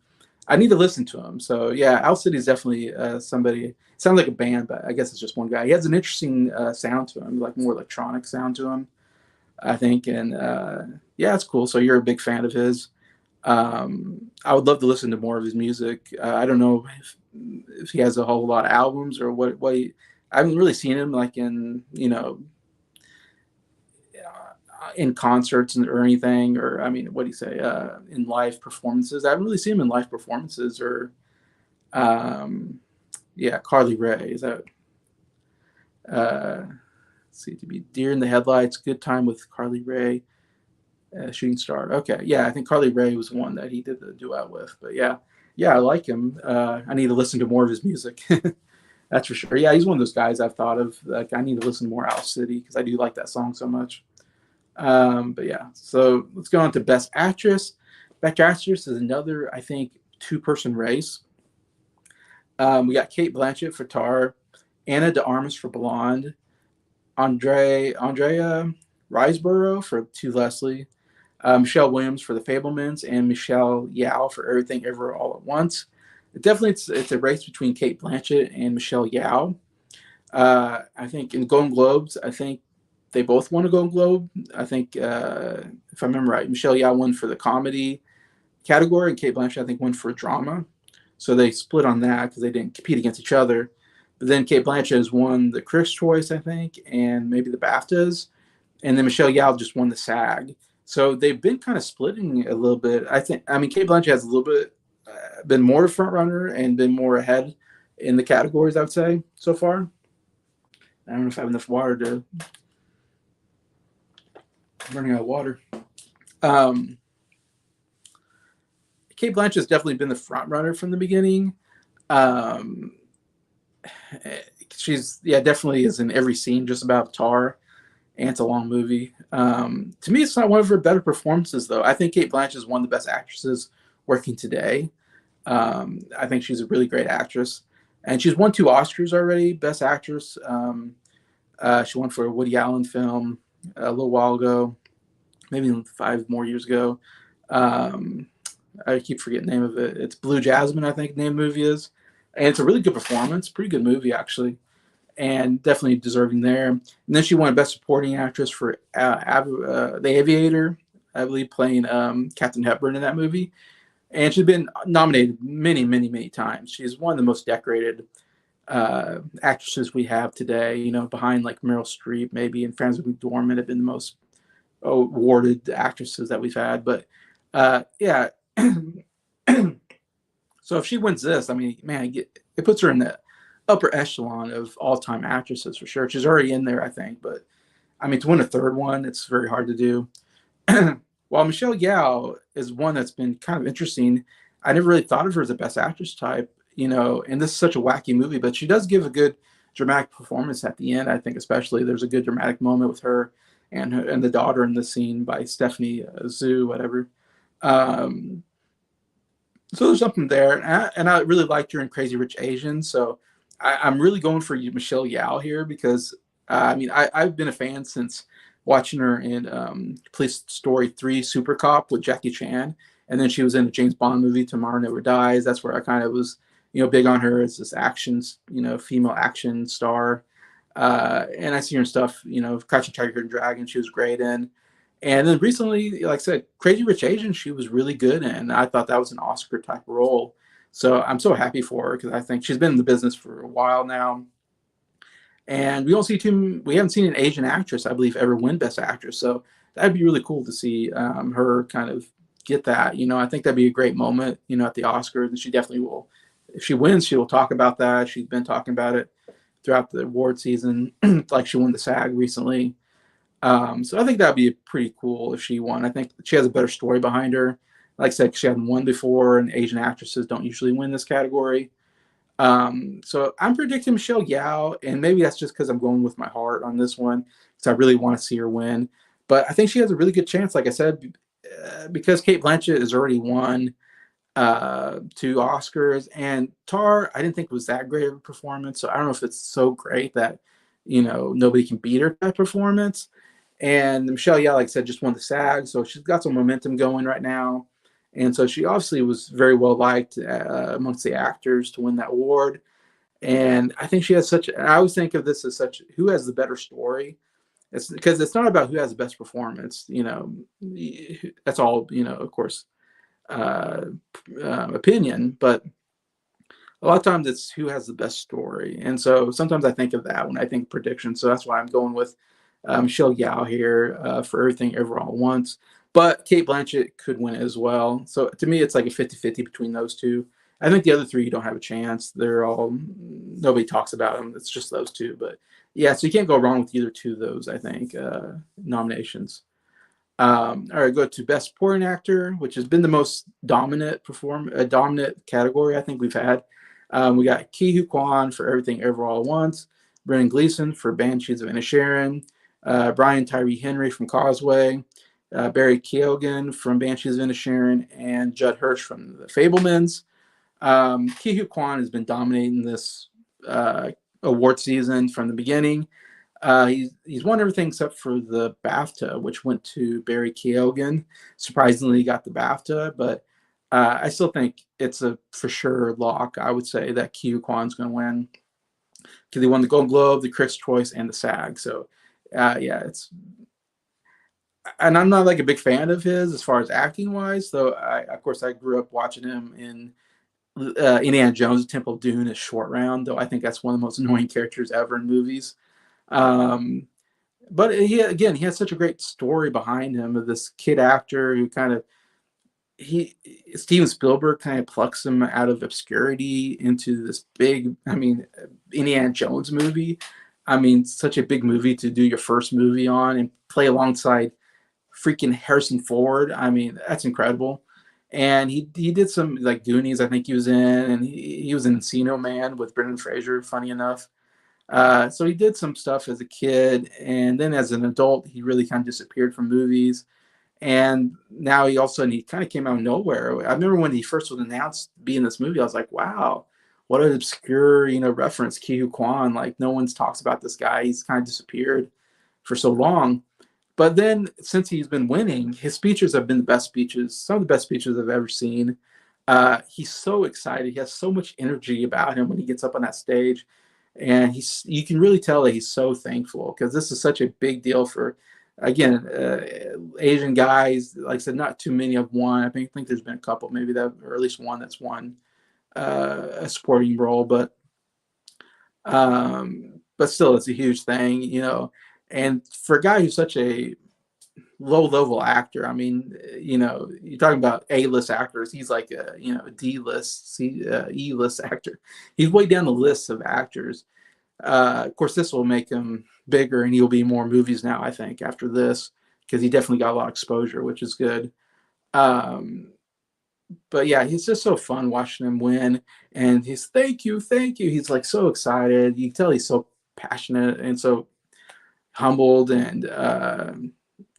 I need to listen to him. So yeah, Owl City is definitely somebody. Sounds like a band, but I guess it's just one guy. He has an interesting sound to him, like more electronic sound to him, I think. And yeah, it's cool. So you're a big fan of his. I would love to listen to more of his music. I don't know if he has a whole lot of albums or I haven't really seen him like in in concerts or anything, or I mean, what do you say, in live performances. I haven't really seen him in live performances or um, yeah, Carly Rae is that uh, see to be Deer in the Headlights, Good Time with Carly Rae. Shooting Star. Okay, yeah, I think Carly Rae was the one that he did the duet with. But yeah, yeah, I like him. I need to listen to more of his music. That's for sure. Yeah, he's one of those guys I've thought of. Like, I need to listen to more Owl City because I do like that song so much. But yeah, so let's go on to Best Actress. Best Actress is another, I think, two-person race. We got Kate Blanchett for Tar, Anna de Armas for Blonde, Andrea Riseborough for To Leslie, Michelle Williams for The Fablemans, and Michelle Yeoh for Everything Ever All at Once. It's a race between Kate Blanchett and Michelle Yeoh. I think in Golden Globes, I think they both won a Golden Globe. I think if I remember right, Michelle Yeoh won for the comedy category, and Kate Blanchett I think won for drama. So they split on that because they didn't compete against each other. But then Kate Blanchett has won the Critics' Choice, I think, and maybe the BAFTAs, and then Michelle Yeoh just won the SAG. So they've been kind of splitting a little bit. I mean, Kate Blanchett has a little bit been more front runner and been more ahead in the categories, I would say, so far. I don't know if I have enough water to. I'm running out of water. Um, Kate Blanchett's definitely been the front runner from the beginning. Um, she's definitely is in every scene just about Tar, and it's a long movie. To me, it's not one of her better performances though. I think Kate Blanchett is one of the best actresses working today. I think she's a really great actress, and she's won 2 Oscars already. Best Actress. She won for a Woody Allen film a little while ago, maybe 5 more years ago. I keep forgetting the name of it. It's Blue Jasmine, I think the name of the movie is. And it's a really good performance, pretty good movie actually, and definitely deserving there. And then she won Best Supporting Actress for The Aviator, I believe, playing Captain Hepburn in that movie. And she's been nominated many, many, many times. She's one of the most decorated actresses we have today. You know, behind like Meryl Streep, maybe, and Frances McDormand have been the most awarded actresses that we've had. But yeah. So if she wins this, I mean, man, it puts her in the upper echelon of all-time actresses for sure. She's already in there, I think. But I mean, to win a third one, it's very hard to do. While Michelle Yeoh is one that's been kind of interesting, I never really thought of her as a best actress type, you know, and this is such a wacky movie, but she does give a good dramatic performance at the end, I think, especially. There's a good dramatic moment with her and the daughter in the scene by Stephanie Zhu, whatever. Um, so there's something there. And I really liked her in Crazy Rich Asians. So I'm really going for Michelle Yeoh here because, I mean, I've been a fan since watching her in Police Story 3 Super Cop with Jackie Chan. And then she was in a James Bond movie, Tomorrow Never Dies. That's where I kind of was, you know, big on her as this female action star. And I see her in stuff, you know, Crouching Tiger, Hidden Dragon, she was great in. And then recently, like I said, Crazy Rich Asians, she was really good in. I thought that was an Oscar type role. So I'm so happy for her because I think she's been in the business for a while now. And we haven't seen an Asian actress, I believe, ever win Best Actress. So that'd be really cool to see her kind of get that. You know, I think that'd be a great moment, you know, at the Oscars. And she definitely will. If she wins, she will talk about that. She's been talking about it throughout the award season, like she won the SAG recently. So I think that'd be pretty cool if she won. I think she has a better story behind her. Like I said, she hadn't won before, and Asian actresses don't usually win this category. So I'm predicting Michelle Yao, and maybe that's just because I'm going with my heart on this one, because I really want to see her win. But I think she has a really good chance, like I said, because Kate Blanchett has already won 2 Oscars, and Tar I didn't think was that great of a performance. So I don't know if it's so great that nobody can beat her that performance. And Michelle Yeoh, like I said, just won the SAG, so she's got some momentum going right now. And so she obviously was very well liked amongst the actors to win that award. And I think she has such. I always think of this as such: who has the better story? It's because it's not about who has the best performance. That's all. Of course, uh, opinion, but a lot of times it's who has the best story. And so sometimes I think of that when I think prediction. So that's why I'm going with Michelle Yao here for Everything Ever All at Once. But Kate Blanchett could win as well. So to me, it's like a 50-50 between those two. I think the other three you don't have a chance. They're all, nobody talks about them. It's just those two. But yeah, so you can't go wrong with either two of those, I think, nominations. All right, go to Best Supporting Actor, which has been the most dominant category I think we've had. We got Ke Huy Quan for Everything Ever All at Once, Brendan Gleeson for Banshees of Inisherin, Brian Tyree Henry from Causeway, Barry Keoghan from Banshees of Inisherin, and Judd Hirsch from The Fablemans. Ke Huy Quan has been dominating this award season from the beginning. He's won everything except for the BAFTA, which went to Barry Keoghan. Surprisingly, he got the BAFTA, but I still think it's a for sure lock. I would say that Ke Huy Quan's going to win because he won the Golden Globe, the Critics' Choice, and the SAG. So, yeah, and I'm not like a big fan of his as far as acting wise. Though, of course, I grew up watching him in Indiana Jones, Temple of Doom, as Short Round. Though I think that's one of the most annoying characters ever in movies. Um, but he has such a great story behind him of this kid actor who kind of he Steven Spielberg kind of plucks him out of obscurity into this big, I mean, Indiana Jones movie. I mean, such a big movie to do your first movie on and play alongside freaking Harrison Ford. I mean, that's incredible. And he did some like Goonies, I think he was in, and he was in Encino Man with Brendan Fraser. Funny enough, so he did some stuff as a kid, and then as an adult, he really kind of disappeared from movies. And now he all of a sudden he kind of came out of nowhere. I remember when he first was announced to be in this movie, I was like, wow, what an obscure, reference, Ke Huy Quan. Like no one's talks about this guy. He's kind of disappeared for so long. But then since he's been winning, his speeches have been the best speeches, some of the best speeches I've ever seen. He's so excited. He has so much energy about him when he gets up on that stage. And you can really tell that he's so thankful because this is such a big deal for, again, Asian guys. Like I said, not too many have won. I think there's been a couple, maybe that, or at least one that's won a supporting role, but still, it's a huge thing. And for a guy who's such a low level actor, I mean, you're talking about A-list actors. He's like a D-list, E-list actor. He's way down the list of actors. Of course, this will make him bigger, and he'll be in more movies now, I think, after this, because he definitely got a lot of exposure, which is good. Um, but yeah, he's just so fun watching him win, and he's thank you, thank you. He's like so excited. You can tell he's so passionate and so humbled and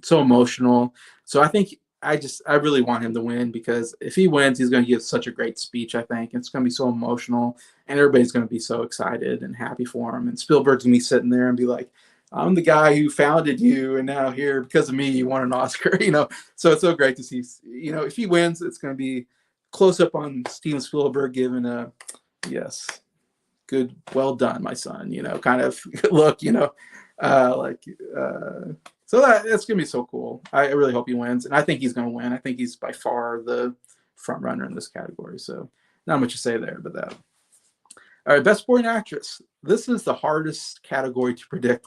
so emotional. So I think I really want him to win because if he wins, he's going to give such a great speech. I think it's going to be so emotional, and everybody's going to be so excited and happy for him. And Spielberg's going to be sitting there and be like, "I'm the guy who founded you, and now here because of me, you won an Oscar." So it's so great to see. If he wins, it's going to be close up on Steven Spielberg giving a yes, good, well done, my son. Kind of look. Like so that's gonna be so cool. I really hope he wins, and I think he's gonna win. I think he's by far the front runner in this category. So not much to say there, but that. All right, best supporting actress. This is the hardest category to predict.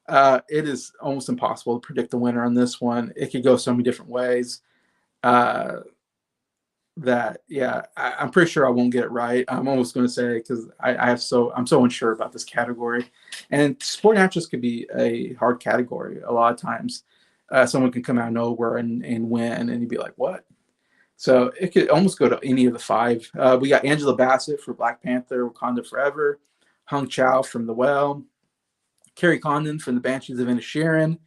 It is almost impossible to predict the winner on this one. It could go so many different ways. Uh, that, yeah, I'm pretty sure I won't get it right. I'm almost going to say because I'm so unsure about this category, and supporting actress could be a hard category a lot of times. Someone can come out of nowhere and win, and you'd be like, what? So it could almost go to any of the five. We got Angela Bassett for Black Panther, Wakanda Forever, Hung Chow from The Well, Carrie Condon from The Banshees of Inisherin,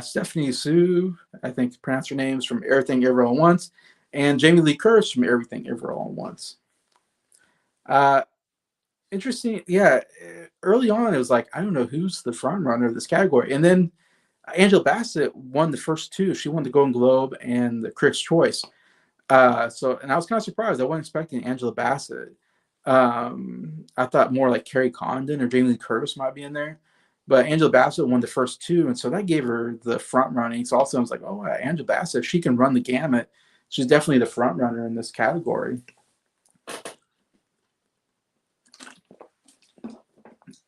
Stephanie Sue, I think pronounce her names, from Everything Everywhere at Once, and Jamie Lee Curtis from Everything Everywhere at Once. Uh, Interesting. Yeah, early on it was like I don't know who's the front runner of this category, and then Angela Bassett won the first two. She won the Golden Globe and the Critics' Choice. And I was kind of surprised. I wasn't expecting Angela Bassett. I thought more like Carrie Condon or Jamie Lee Curtis might be in there, but Angela Bassett won the first two, and so that gave her the front running. So also I was like, oh, Angela Bassett, she can run the gamut. She's definitely the front runner in this category.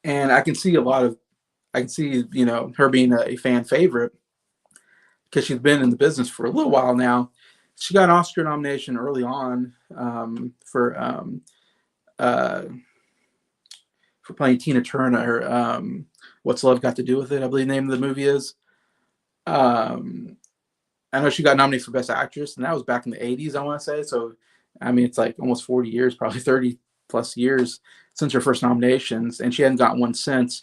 And I can see, her being a fan favorite because she's been in the business for a little while now. She got an Oscar nomination early on uh, for playing Tina Turner. What's Love Got to Do with It? I believe the name of the movie is. Um, I know she got nominated for Best Actress, and that was back in the '80s, I want to say. So, I mean, it's like almost 40 years, probably 30 plus years since her first nominations, and she hadn't gotten one since.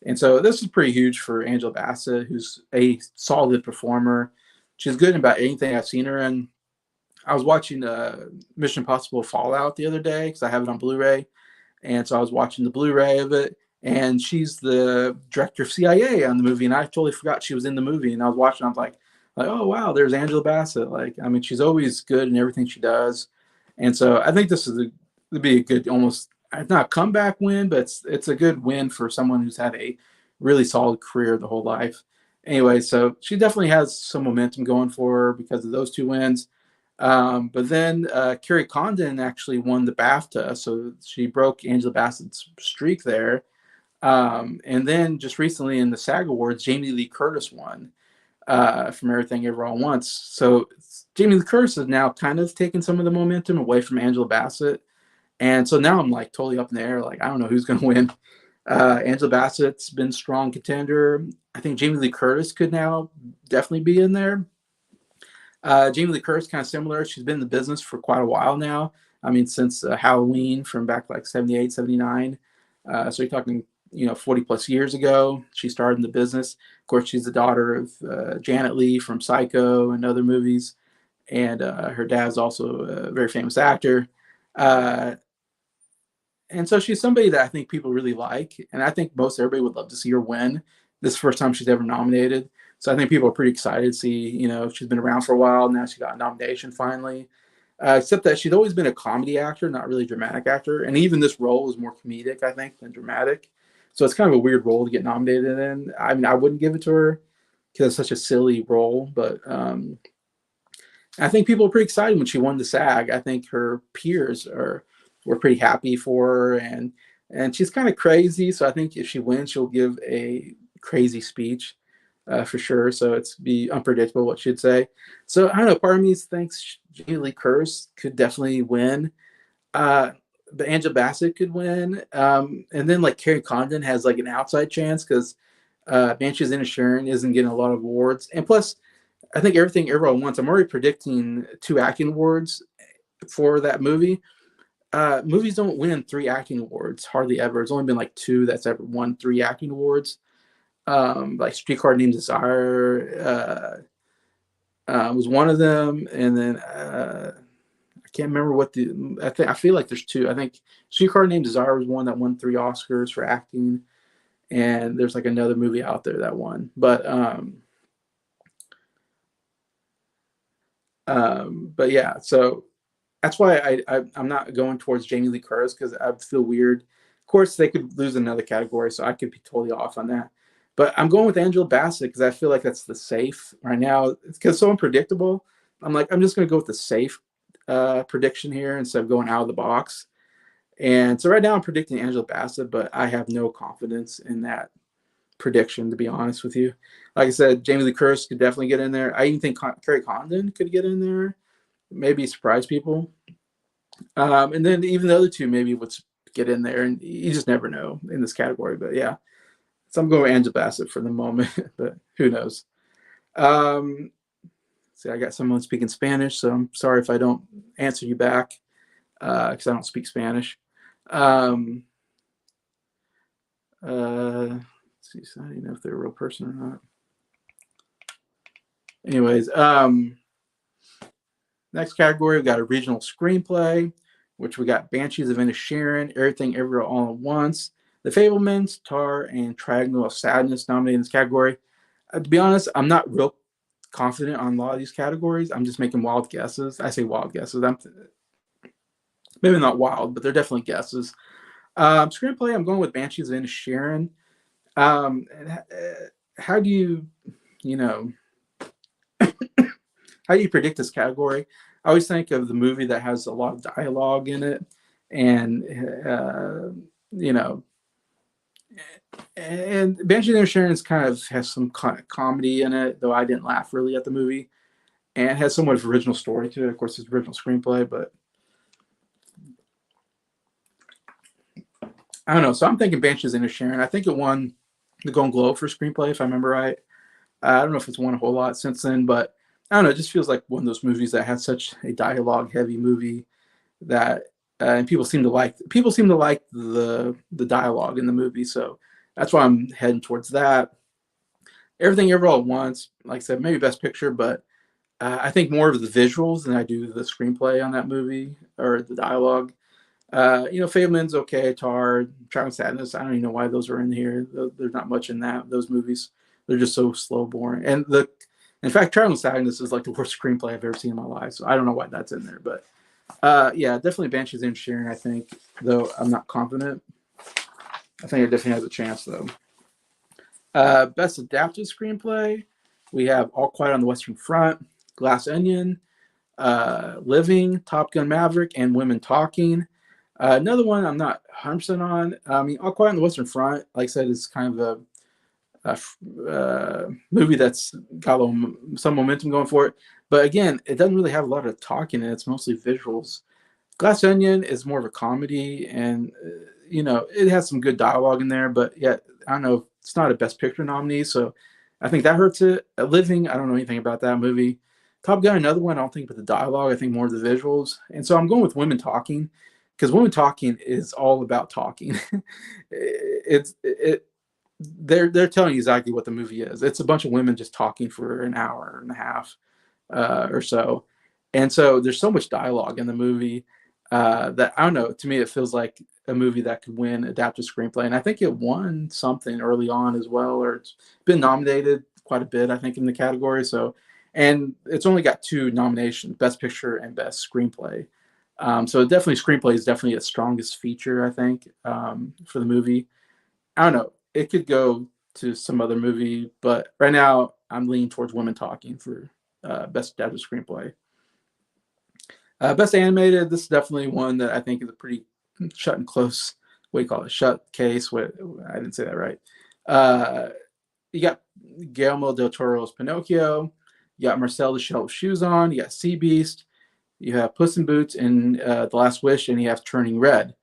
And so this is pretty huge for Angela Bassett, who's a solid performer. She's good in about anything I've seen her in. I was watching Mission Impossible Fallout the other day because I have it on Blu-ray, and so I was watching the Blu-ray of it, and she's the director of CIA on the movie, and I totally forgot she was in the movie. And I was watching, I was like, oh wow, there's Angela Bassett. Like, I mean, she's always good in everything she does, and so I think this would be a good, almost not a comeback win, but it's a good win for someone who's had a really solid career the whole life. Anyway, so she definitely has some momentum going for her because of those two wins. But then Carrie Condon actually won the BAFTA, so she broke Angela Bassett's streak there. And then just recently in the SAG Awards, Jamie Lee Curtis won from Everything Everywhere All at Once. So Jamie Lee Curtis has now kind of taken some of the momentum away from Angela Bassett. And so now I'm like totally up in the air. Like, I don't know who's going to win. Angela Bassett's been a strong contender. I think Jamie Lee Curtis could now definitely be in there. Jamie Lee Curtis, kind of similar. She's been in the business for quite a while now. I mean, since Halloween from back like 78, 79. So you're talking, 40 plus years ago, she started in the business. Of course, she's the daughter of Janet Leigh from Psycho and other movies. And her dad's also a very famous actor. Uh, and so she's somebody that I think people really like. And I think most everybody would love to see her win. This is the first time she's ever nominated. So I think people are pretty excited to see, she's been around for a while. Now she got a nomination finally. Except that she's always been a comedy actor, not really a dramatic actor. And even this role was more comedic, I think, than dramatic. So it's kind of a weird role to get nominated in. I mean, I wouldn't give it to her because it's such a silly role. But I think people are pretty excited when she won the SAG. I think her peers were pretty happy for her. And she's kind of crazy. So I think if she wins, she'll give a crazy speech. For sure. So it's be unpredictable what she'd say. So I don't know. Part of me thinks Jamie Lee Curtis could definitely win. But Angela Bassett could win. And then like Carrie Condon has like an outside chance because Banshees Inisherin isn't getting a lot of awards. And plus, I think Everything Everyone Wants. I'm already predicting 2 acting awards for that movie. Movies don't win 3 acting awards hardly ever. It's only been like 2 that's ever won 3 acting awards. Like Streetcar Named Desire was one of them, and then I can't remember what I feel like there's 2. I think Streetcar Named Desire was one that won 3 Oscars for acting, and there's like another movie out there that won. But yeah, so that's why I'm not going towards Jamie Lee Curtis because I feel weird. Of course, they could lose another category, so I could be totally off on that. But I'm going with Angela Bassett because I feel like that's the safe right now. It's because it's so unpredictable. I'm like, I'm just going to go with the safe prediction here instead of going out of the box. And so right now I'm predicting Angela Bassett, but I have no confidence in that prediction, to be honest with you. Like I said, Jamie Lee Curtis could definitely get in there. I even think Carrie Condon could get in there. maybe surprise people. And then even the other two maybe would get in there, and you just never know in this category. But yeah, so I'm going with Angela Bassett for the moment, but who knows? Um, see, I got someone speaking Spanish, so I'm sorry if I don't answer you back because I don't speak Spanish. Um, let's see, so I don't even know if they're a real person or not. Anyways, next category, we got original screenplay, which we got Banshees of Inisherin, Everything Everywhere All at Once, The Fablemans, Tar, and Triangle of Sadness nominated in this category. To be honest, I'm not real confident on a lot of these categories. I'm just making wild guesses. I say wild guesses. I'm maybe not wild, but they're definitely guesses. Screenplay, I'm going with Banshees of Inisherin. Um, how do you know, how do you predict this category? I always think of the movie that has a lot of dialogue in it, and you know, and Banshees of Inisherin kind of has some comedy in it, though I didn't laugh really at the movie, and it has somewhat of original story to it. Of course, it's original screenplay, but I don't know. So I'm thinking Banshees of Inisherin. I think it won the Golden Globe for screenplay, if I remember right. I don't know if it's won a whole lot since then, but I don't know. It just feels like one of those movies that has such a dialogue-heavy movie that, and people seem to like the dialogue in the movie. So that's why I'm heading towards that. Everything Ever All at Once, like I said, maybe Best Picture, but I think more of the visuals than I do the screenplay on that movie or the dialogue. Fableman's okay, Tar, Trial and Sadness. I don't even know why those are in here. There's not much in those movies. They're just so slow, boring. And in fact, Trial and Sadness is like the worst screenplay I've ever seen in my life. So I don't know why that's in there, but yeah, definitely Banshees and Sharon. I think, though I'm not confident. I think it definitely has a chance, though. Best adapted screenplay, we have All Quiet on the Western Front, Glass Onion, Living, Top Gun Maverick, and Women Talking. Another one I'm not 100% on. I mean, All Quiet on the Western Front, like I said, is kind of a movie that's got some momentum going for it. But again, it doesn't really have a lot of talking in it. It's mostly visuals. Glass Onion is more of a comedy, and it has some good dialogue in there. But yet, I don't know, it's not a Best Picture nominee, so I think that hurts it. Living, I don't know anything about that movie. Top Gun, another one. I don't think with the dialogue. I think more of the visuals. And so I'm going with Women Talking because Women Talking is all about talking. They're telling you exactly what the movie is. It's a bunch of women just talking for an hour and a half or so, and so there's so much dialogue in the movie that I don't know. To me, it feels like a movie that could win adapted screenplay, and I think it won something early on as well, or it's been nominated quite a bit, I think, in the category. So, and it's only got 2 nominations: Best Picture and Best Screenplay. So definitely, screenplay is definitely its strongest feature, I think, for the movie. I don't know. It could go to some other movie, but right now I'm leaning towards Women Talking for Best Adapted Screenplay. Best Animated. This is definitely one that I think is a pretty shut and close. What do you call it? Shut case. What I didn't say that right. Uh, you got Guillermo del Toro's Pinocchio. You got Marcel the Shell with Shoes On. You got Sea Beast. You have Puss in Boots and The Last Wish, and you have Turning Red.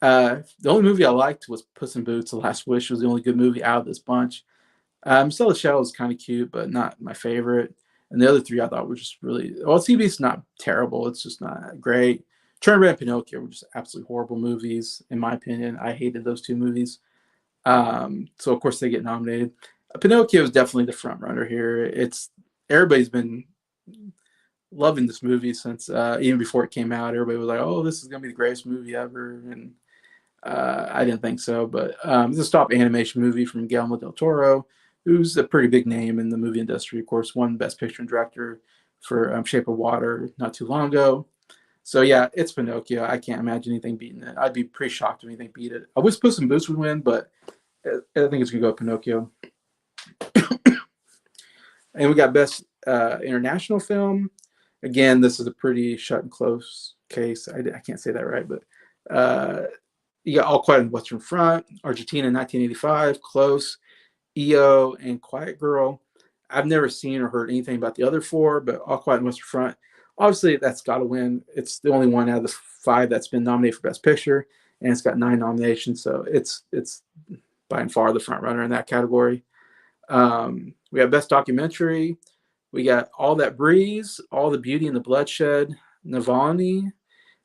The only movie I liked was Puss in Boots. The Last Wish was the only good movie out of this bunch. Still, the Shell is kind of cute, but not my favorite. And the other 3 I thought were just really well. CB's not terrible; it's just not great. Turn Red and Pinocchio were just absolutely horrible movies, in my opinion. I hated those 2 movies. So of course they get nominated. Pinocchio is definitely the front runner here. It's everybody's been loving this movie since even before it came out. Everybody was like, "Oh, this is gonna be the greatest movie ever," and I didn't think so, but it's a stop animation movie from Guillermo del Toro, who's a pretty big name in the movie industry. Of course, won Best Picture and Director for Shape of Water not too long ago. So yeah, it's Pinocchio. I can't imagine anything beating it. I'd be pretty shocked if anything beat it. I wish Puss in Boots would win, but I think it's gonna go Pinocchio. And we got Best International Film. Again, this is a pretty shut and close case. I can't say that right, but you got All Quiet on the Western Front, Argentina 1985, Close, EO, and Quiet Girl. I've never seen or heard anything about the other 4, but All Quiet on the Western Front Obviously, that's got to win. It's the only one out of the five that's been nominated for Best Picture, and it's got 9 nominations, so it's by far the front runner in that category. We got Best Documentary. We got All That Breeze, All the Beauty and the Bloodshed, Navalny,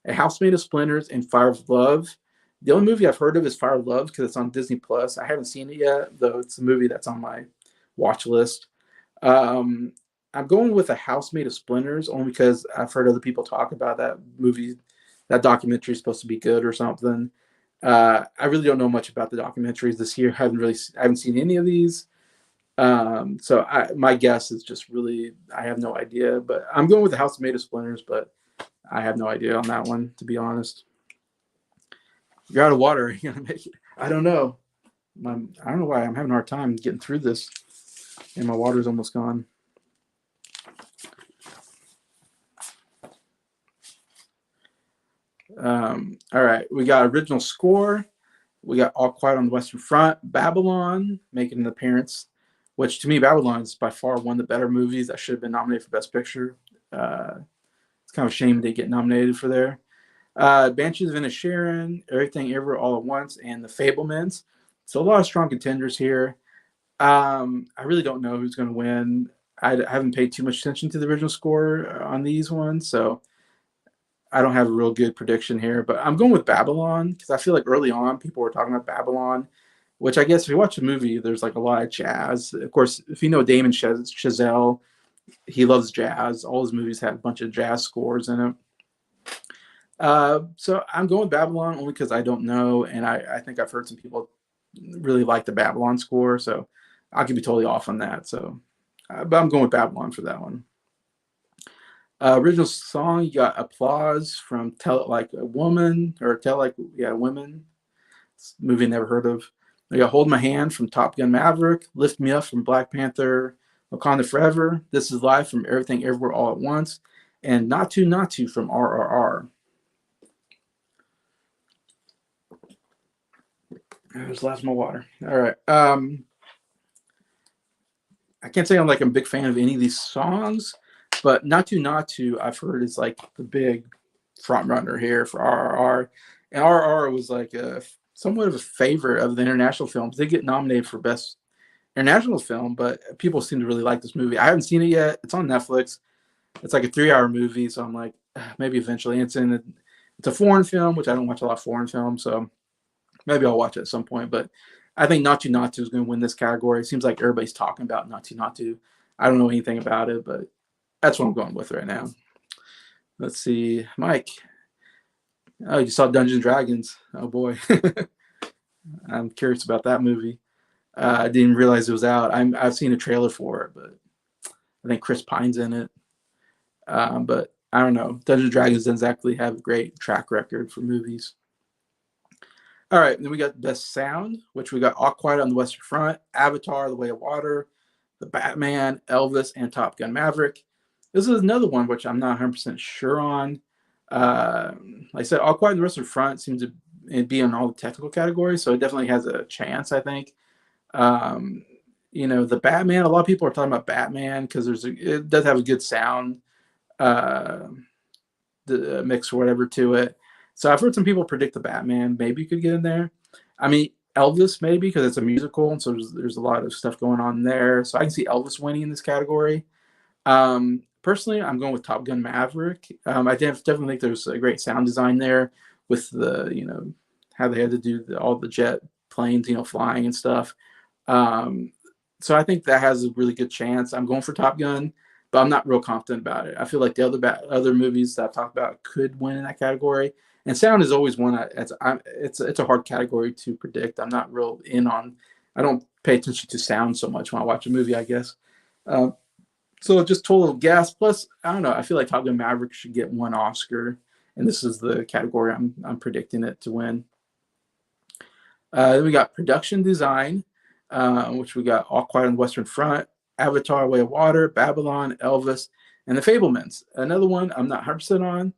A House Made of Splinters, and Fire of Love. The only movie I've heard of is Fire of Love because it's on Disney Plus. I haven't seen it yet, though it's a movie that's on my watch list. Um, I'm going with A House Made of Splinters only because I've heard other people talk about that movie. That documentary is supposed to be good or something. I really don't know much about the documentaries this year. I haven't seen any of these. So my guess is just really I have no idea. But I'm going with The House Made of Splinters, but I have no idea on that one, to be honest. You're out of water. Are you gonna make it? I don't know. I don't know why I'm having a hard time getting through this, and my water's almost gone. All right, we got original score. We got All Quiet on the Western Front, Babylon making an appearance, which to me, Babylon is by far one of the better movies that should have been nominated for Best Picture. It's kind of a shame they get nominated for there. Banshees of Inisherin, Everything Ever All at Once, and The Fablemans. So a lot of strong contenders here. I really don't know who's going to win. I haven't paid too much attention to the original score on these ones, so I don't have a real good prediction here. But I'm going with Babylon because I feel like early on people were talking about Babylon, which I guess if you watch the movie, there's like a lot of jazz. Of course, if you know Damon Chazelle, he loves jazz. All his movies have a bunch of jazz scores in it. So I'm going with Babylon only because I don't know, and I think I've heard some people really like the Babylon score, so I could be totally off on that. So, but I'm going with Babylon for that one. Original song, you got Applause from Tell It Like a Woman, or Tell Like, yeah, Women. It's a movie I never heard of. We got Hold My Hand from Top Gun Maverick, Lift Me Up from Black Panther, Wakanda Forever, This Is Life from Everything Everywhere All at Once, and Not To Not To from RRR. There's lots more water. All right. I can't say I'm like a big fan of any of these songs, but Not To I've heard is like the big front runner here for RRR. And RRR was like a somewhat of a favorite of the international films. They get nominated for best international film, but people seem to really like this movie. I haven't seen it yet. It's on Netflix. It's like a 3-hour movie, so I'm like, maybe eventually. It's a foreign film, which I don't watch a lot of foreign films, so maybe I'll watch it at some point. But I think Not To is going to win this category. It seems like everybody's talking about Not To. I don't know anything about it, but that's what I'm going with right now. Let's see, Mike. Oh, you saw Dungeons and Dragons. Oh boy, I'm curious about that movie. I didn't realize it was out. I've seen a trailer for it, but I think Chris Pine's in it. But I don't know. Dungeons and Dragons doesn't exactly have a great track record for movies. All right, then we got Best Sound, which we got All Quiet on the Western Front, Avatar: The Way of Water, The Batman, Elvis, and Top Gun Maverick. This is another one which I'm not 100% sure on. Like I said, All Quiet on the Western Front seems to be in all the technical categories, so it definitely has a chance, I think. The Batman, a lot of people are talking about Batman because it does have a good sound the mix or whatever to it. So I've heard some people predict the Batman maybe could get in there. I mean, Elvis maybe because it's a musical, and so there's a lot of stuff going on there. So I can see Elvis winning in this category. Personally, I'm going with Top Gun Maverick. I definitely think there's a great sound design there with the how they had to do all the jet planes flying and stuff. So I think that has a really good chance. I'm going for Top Gun, but I'm not real confident about it. I feel like the other movies that I've talked about could win in that category. And sound is always one. It's a hard category to predict. I'm not real in on. I don't pay attention to sound so much when I watch a movie, I guess. So just total guess. Plus, I don't know. I feel like Top Gun Maverick should get one Oscar, and this is the category I'm predicting it to win. Then we got production design, which we got All Quiet on the Western Front, Avatar: Way of Water, Babylon, Elvis, and The Fablemans. Another one I'm not 100% on,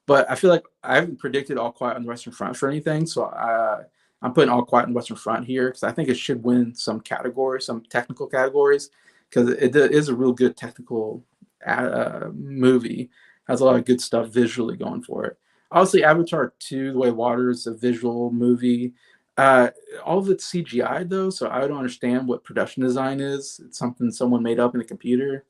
but I feel like I haven't predicted All Quiet on the Western Front for anything, so I'm putting All Quiet on the Western Front here because I think it should win some categories, some technical categories, because it is a real good technical movie. Has a lot of good stuff visually going for it. Obviously, Avatar 2, The Way of Water is a visual movie. Uh, all of it's CGI though, so I don't understand what production design is. It's something someone made up in a computer.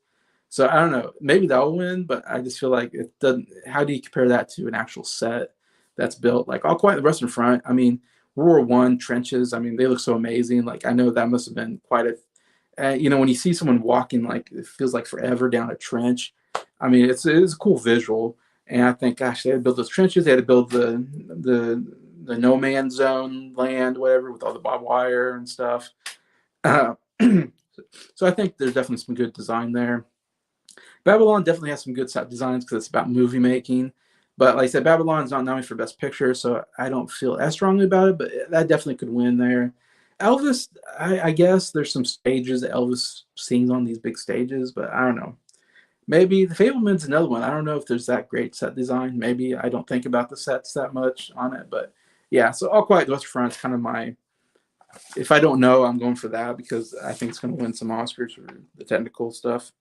So I don't know. Maybe that'll win, but I just feel like it doesn't. How do you compare that to an actual set that's built? Like All Quiet on the Western Front. I mean, World War I trenches. I mean, they look so amazing. Like I know that must have been quite a. When you see someone walking, like it feels like forever down a trench. I mean, it's a cool visual, and I think, gosh, they had to build those trenches. They had to build the no man's zone land, whatever, with all the barbed wire and stuff. Uh, so I think there's definitely some good design there. Babylon definitely has some good set designs because it's about movie making. But like I said, Babylon's not nominated for Best Picture, so I don't feel as strongly about it. But that definitely could win there. Elvis, I guess there's some stages that Elvis sings on these big stages, but I don't know. Maybe The Fableman's another one. I don't know if there's that great set design. Maybe I don't think about the sets that much on it, but yeah. So All Quiet on the Western Front is kind of my. If I don't know, I'm going for that because I think it's going to win some Oscars for the technical stuff.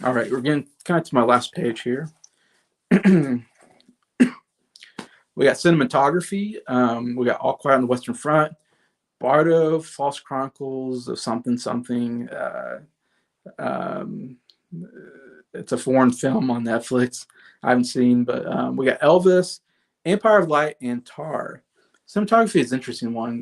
All right, we're getting kind of to my last page here. We got cinematography. We got All Quiet on the Western Front, Bardo, False Chronicles of something something. Um, it's a foreign film on Netflix. I haven't seen, but we got Elvis, Empire of Light, and Tar. Cinematography is an interesting one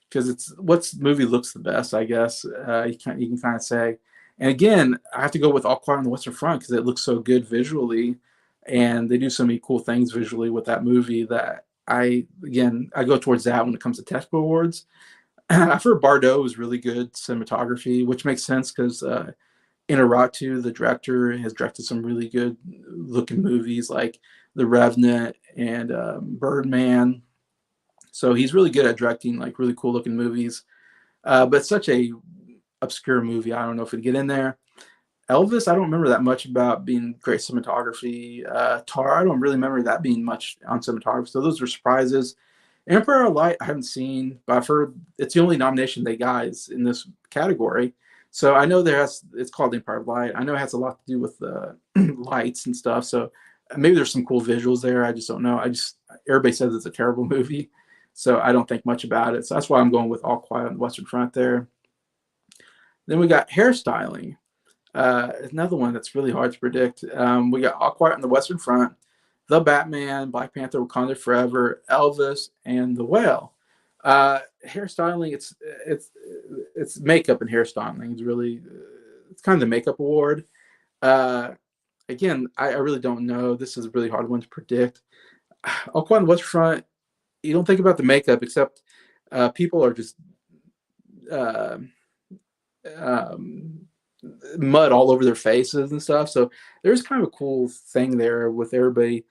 because it's what movie looks the best, I guess. You can kind of say. And again, I have to go with All Quiet on the Western Front because it looks so good visually, and they do so many cool things visually with that movie that I go towards that when it comes to technical awards. I've heard Bardot is really good cinematography, which makes sense because Inarritu, the director, has directed some really good looking movies like The Revenant and Birdman. So he's really good at directing like really cool looking movies. But such a obscure movie. I don't know if it'd get in there. Elvis, I don't remember that much about being great cinematography. Tar, I don't really remember that being much on cinematography. So those are surprises. Emperor of Light, I haven't seen, but I've heard it's the only nomination they got is in this category. So I know it's called Empire of Light. I know it has a lot to do with the lights and stuff. So maybe there's some cool visuals there. I just don't know. Everybody says it's a terrible movie, so I don't think much about it. So that's why I'm going with All Quiet on the Western Front there. Then we got hairstyling. Another one that's really hard to predict. We got All Quiet on the Western Front, The Batman, Black Panther, Wakanda Forever, Elvis, and The Whale. Hairstyling, it's makeup and hairstyling. It's kind of the makeup award. Uh, Again, I really don't know. This is a really hard one to predict. All Quiet on the Western Front, you don't think about the makeup except people are just uh, um, mud all over their faces and stuff. So there's kind of a cool thing there with everybody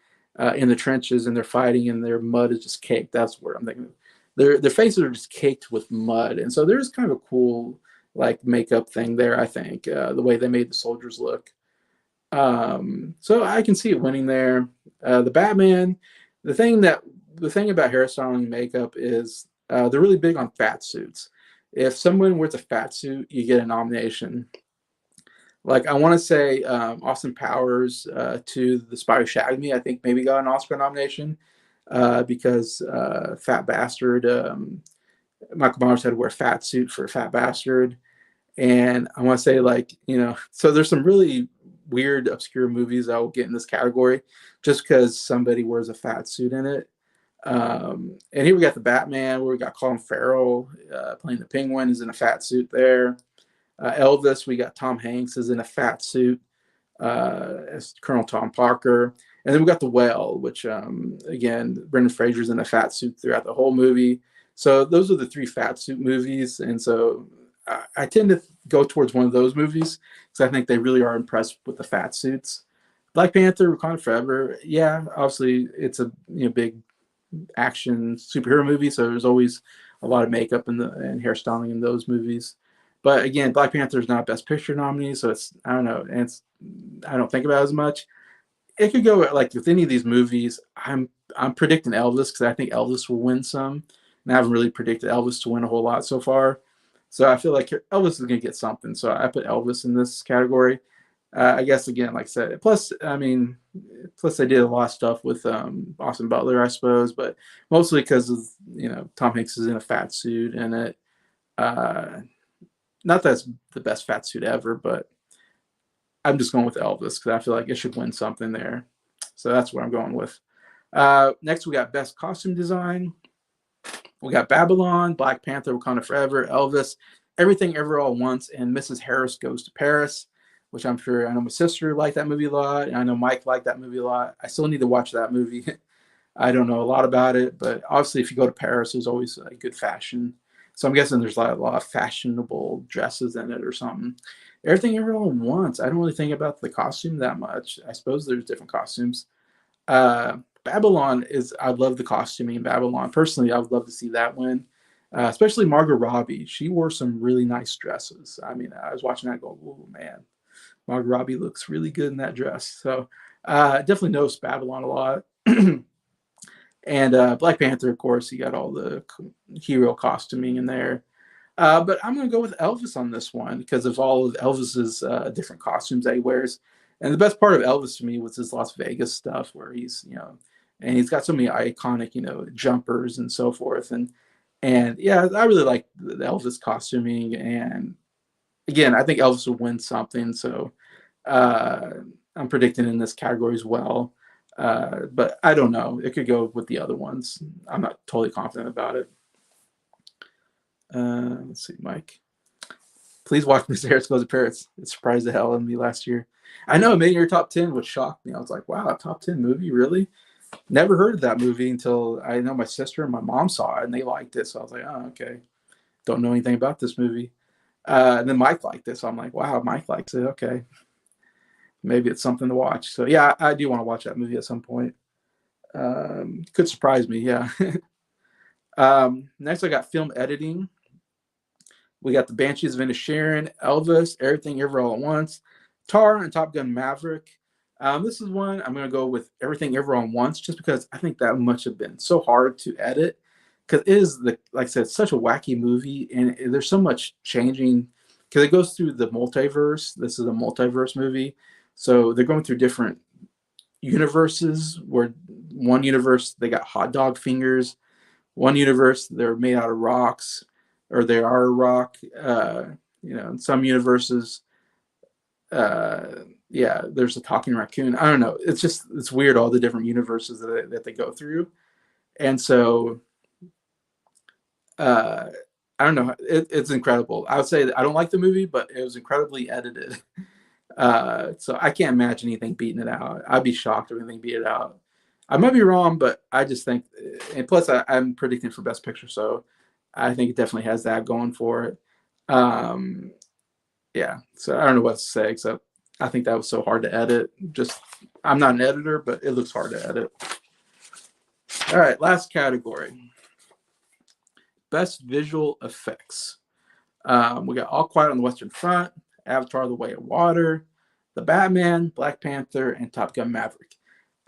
in the trenches and they're fighting and their mud is just caked. That's what I'm thinking. Their faces are just caked with mud, and so there's kind of a cool like makeup thing there. I think the way they made the soldiers look. So I can see it winning there. The Batman, the thing about hairstyling and makeup is they're really big on fat suits. If someone wears a fat suit, you get a nomination. Like I want to say Austin Powers to The Spy Who Shagged Me, I think maybe got an Oscar nomination because Fat Bastard, Michael Myers had to wear a fat suit for Fat Bastard. And I want to say so there's some really weird, obscure movies that will get in this category just because somebody wears a fat suit in it. And here we got the Batman where we got Colin Farrell playing the Penguin is in a fat suit there. Elvis, we got Tom Hanks is in a fat suit as Colonel Tom Parker. And then we got The Whale, which, again, Brendan Fraser's in a fat suit throughout the whole movie. So those are the three fat suit movies. And so I tend to go towards one of those movies because I think they really are impressed with the fat suits. Black Panther, Wakanda Forever, yeah, obviously it's a big action superhero movie, so there's always a lot of makeup and hairstyling in those movies. But again, Black Panther is not Best Picture nominee, so I don't know, and I don't think about it as much. It could go like with any of these movies. I'm predicting Elvis because I think Elvis will win some, and I haven't really predicted Elvis to win a whole lot so far. So I feel like Elvis is going to get something. So I put Elvis in this category. I guess again, like I said, plus I mean, plus they did a lot of stuff with Austin Butler, I suppose, but mostly because of Tom Hanks is in a fat suit and it. Uh, Not that it's the best fat suit ever, but I'm just going with Elvis because I feel like it should win something there. So that's what I'm going with. Next, we got Best Costume Design. We got Babylon, Black Panther, Wakanda Forever, Elvis, Everything Ever All at Once, and Mrs. Harris Goes to Paris, which I'm sure I know my sister liked that movie a lot, and I know Mike liked that movie a lot. I still need to watch that movie. I don't know a lot about it, but obviously, if you go to Paris, there's always a good fashion. So I'm guessing there's a lot of fashionable dresses in it or something. Everything Everyone Wants. I don't really think about the costume that much. I suppose there's different costumes. Babylon is. I love the costuming in Babylon. Personally, I would love to see that win. Especially Margot Robbie. She wore some really nice dresses. I mean, I was watching that go, oh man, Margot Robbie looks really good in that dress. So definitely knows Babylon a lot. And Black Panther, of course, you got all the hero costuming in there. But I'm going to go with Elvis on this one because of all of Elvis's different costumes that he wears. And the best part of Elvis to me was his Las Vegas stuff, where he's, and he's got so many iconic, jumpers and so forth. And yeah, I really like the Elvis costuming. And again, I think Elvis will win something. So uh, I'm predicting in this category as well. But I don't know. It could go with the other ones. I'm not totally confident about it. Let's see, Mike. Please watch Miss Harris Goes to Paris. It surprised the hell out of me last year. I know it made your top 10, which shocked me. I was like, wow, a top 10 movie? Really? Never heard of that movie until I know my sister and my mom saw it and they liked it. So I was like, oh, okay. Don't know anything about this movie. And then Mike liked it. So I'm like, wow, Mike likes it. Okay. Maybe it's something to watch. So yeah, I do want to watch that movie at some point. Could surprise me. Yeah. Next, I got film editing. We got the Banshees of Inisherin, Elvis, Everything Ever All at Once, Tar, and Top Gun Maverick. This is one I'm going to go with Everything Ever All at Once, just because I think that must have been so hard to edit, because it is like I said, such a wacky movie, and there's so much changing because it goes through the multiverse. This is a multiverse movie, so they're going through different universes. Where one universe they got hot dog fingers, one universe they're made out of rocks, or they are a rock. In some universes, yeah, there's a talking raccoon. I don't know. It's weird all the different universes that they go through, and so uh, I don't know. It's incredible. I would say I don't like the movie, but it was incredibly edited. So I can't imagine anything beating it out. I'd be shocked if anything beat it out. I might be wrong, but I just think, and plus I'm predicting for Best Picture, so I think it definitely has that going for it. Um, yeah, so I don't know what to say except I think that was so hard to edit. Just I'm not an editor, but it looks hard to edit. All right, last category: Best Visual Effects. We got All Quiet on the Western Front, Avatar: The Way of Water, The Batman, Black Panther, and Top Gun Maverick.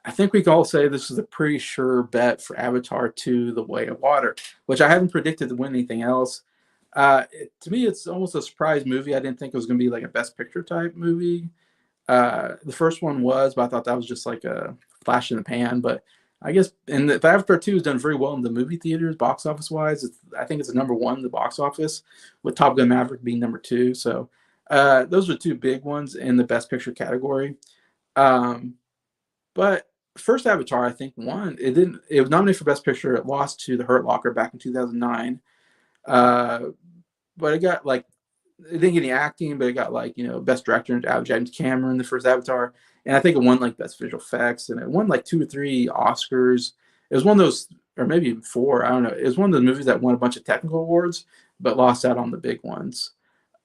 I think we can all say this is a pretty sure bet for Avatar 2: The Way of Water, which I haven't predicted to win anything else. To me, it's almost a surprise movie. I didn't think it was going to be like a Best Picture type movie. The first one was, but I thought that was just like a flash in the pan. But I guess, and the Avatar 2 has done very well in the movie theaters, box office wise. I think it's a number one in the box office, with Top Gun Maverick being number two. So those are two big ones in the Best Picture category. Um, but first Avatar, I think, won. It didn't. It was nominated for Best Picture. It lost to The Hurt Locker back in 2009. Uh, but it got like it didn't get any acting, but it got like Best Director out of James Cameron, the first Avatar, and I think it won like Best Visual Effects, and it won like 2 or 3 Oscars. It was one of those, or maybe even 4. I don't know. It was one of the movies that won a bunch of technical awards, but lost out on the big ones.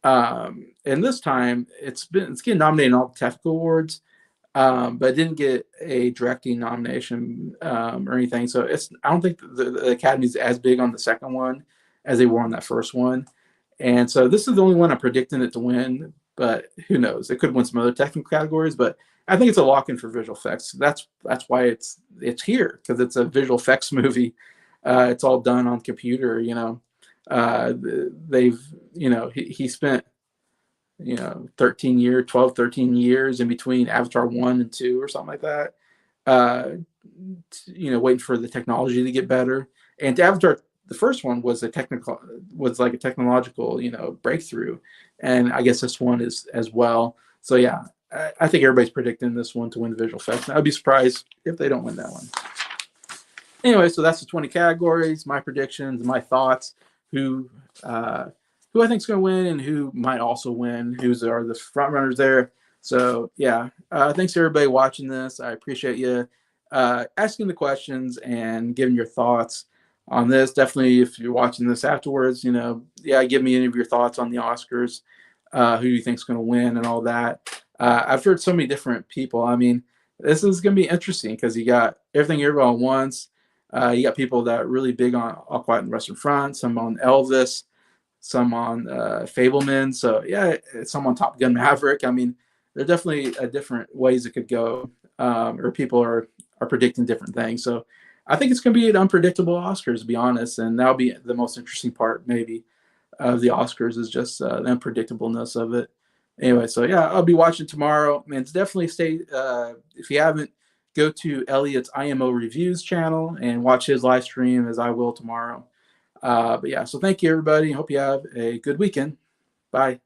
And this time, it's getting nominated in all the technical awards, but it didn't get a directing nomination or anything. So I don't think the Academy's as big on the second one as they were on that first one. And so this is the only one I'm predicting it to win, but who knows? It could win some other technical categories, but I think it's a lock-in for visual effects. That's why it's here, because it's a visual effects movie. It's all done on computer. They've he spent 12, 13 years in between Avatar 1 and 2 or something like that. Uh, Waiting for the technology to get better. And Avatar, the first one was like a technological, breakthrough. And I guess this one is as well. So yeah, I think everybody's predicting this one to win the visual effects. I'd be surprised if they don't win that one. Anyway, so that's the 20 categories, my predictions, my thoughts, who who I think is going to win and who might also win, who's are the front runners there. So yeah, thanks to everybody watching this. I appreciate you asking the questions and giving your thoughts on this. Definitely, if you're watching this afterwards, give me any of your thoughts on the Oscars, who you think's going to win and all that. I've heard so many different people. I mean, this is going to be interesting because you got everything everyone wants. You got people that are really big on All Quiet on the Western Front, some on Elvis, some on Fableman. So yeah, some on Top Gun Maverick. I mean, there are definitely different ways it could go, or people are predicting different things. So I think it's going to be an unpredictable Oscars, to be honest, and that'll be the most interesting part, maybe, of the Oscars is just the unpredictableness of it. Anyway, so yeah, I'll be watching tomorrow. Man, it's definitely stay. If you haven't, go to Elliot's IMO Reviews channel and watch his live stream as I will tomorrow. But yeah, so thank you everybody. Hope you have a good weekend. Bye.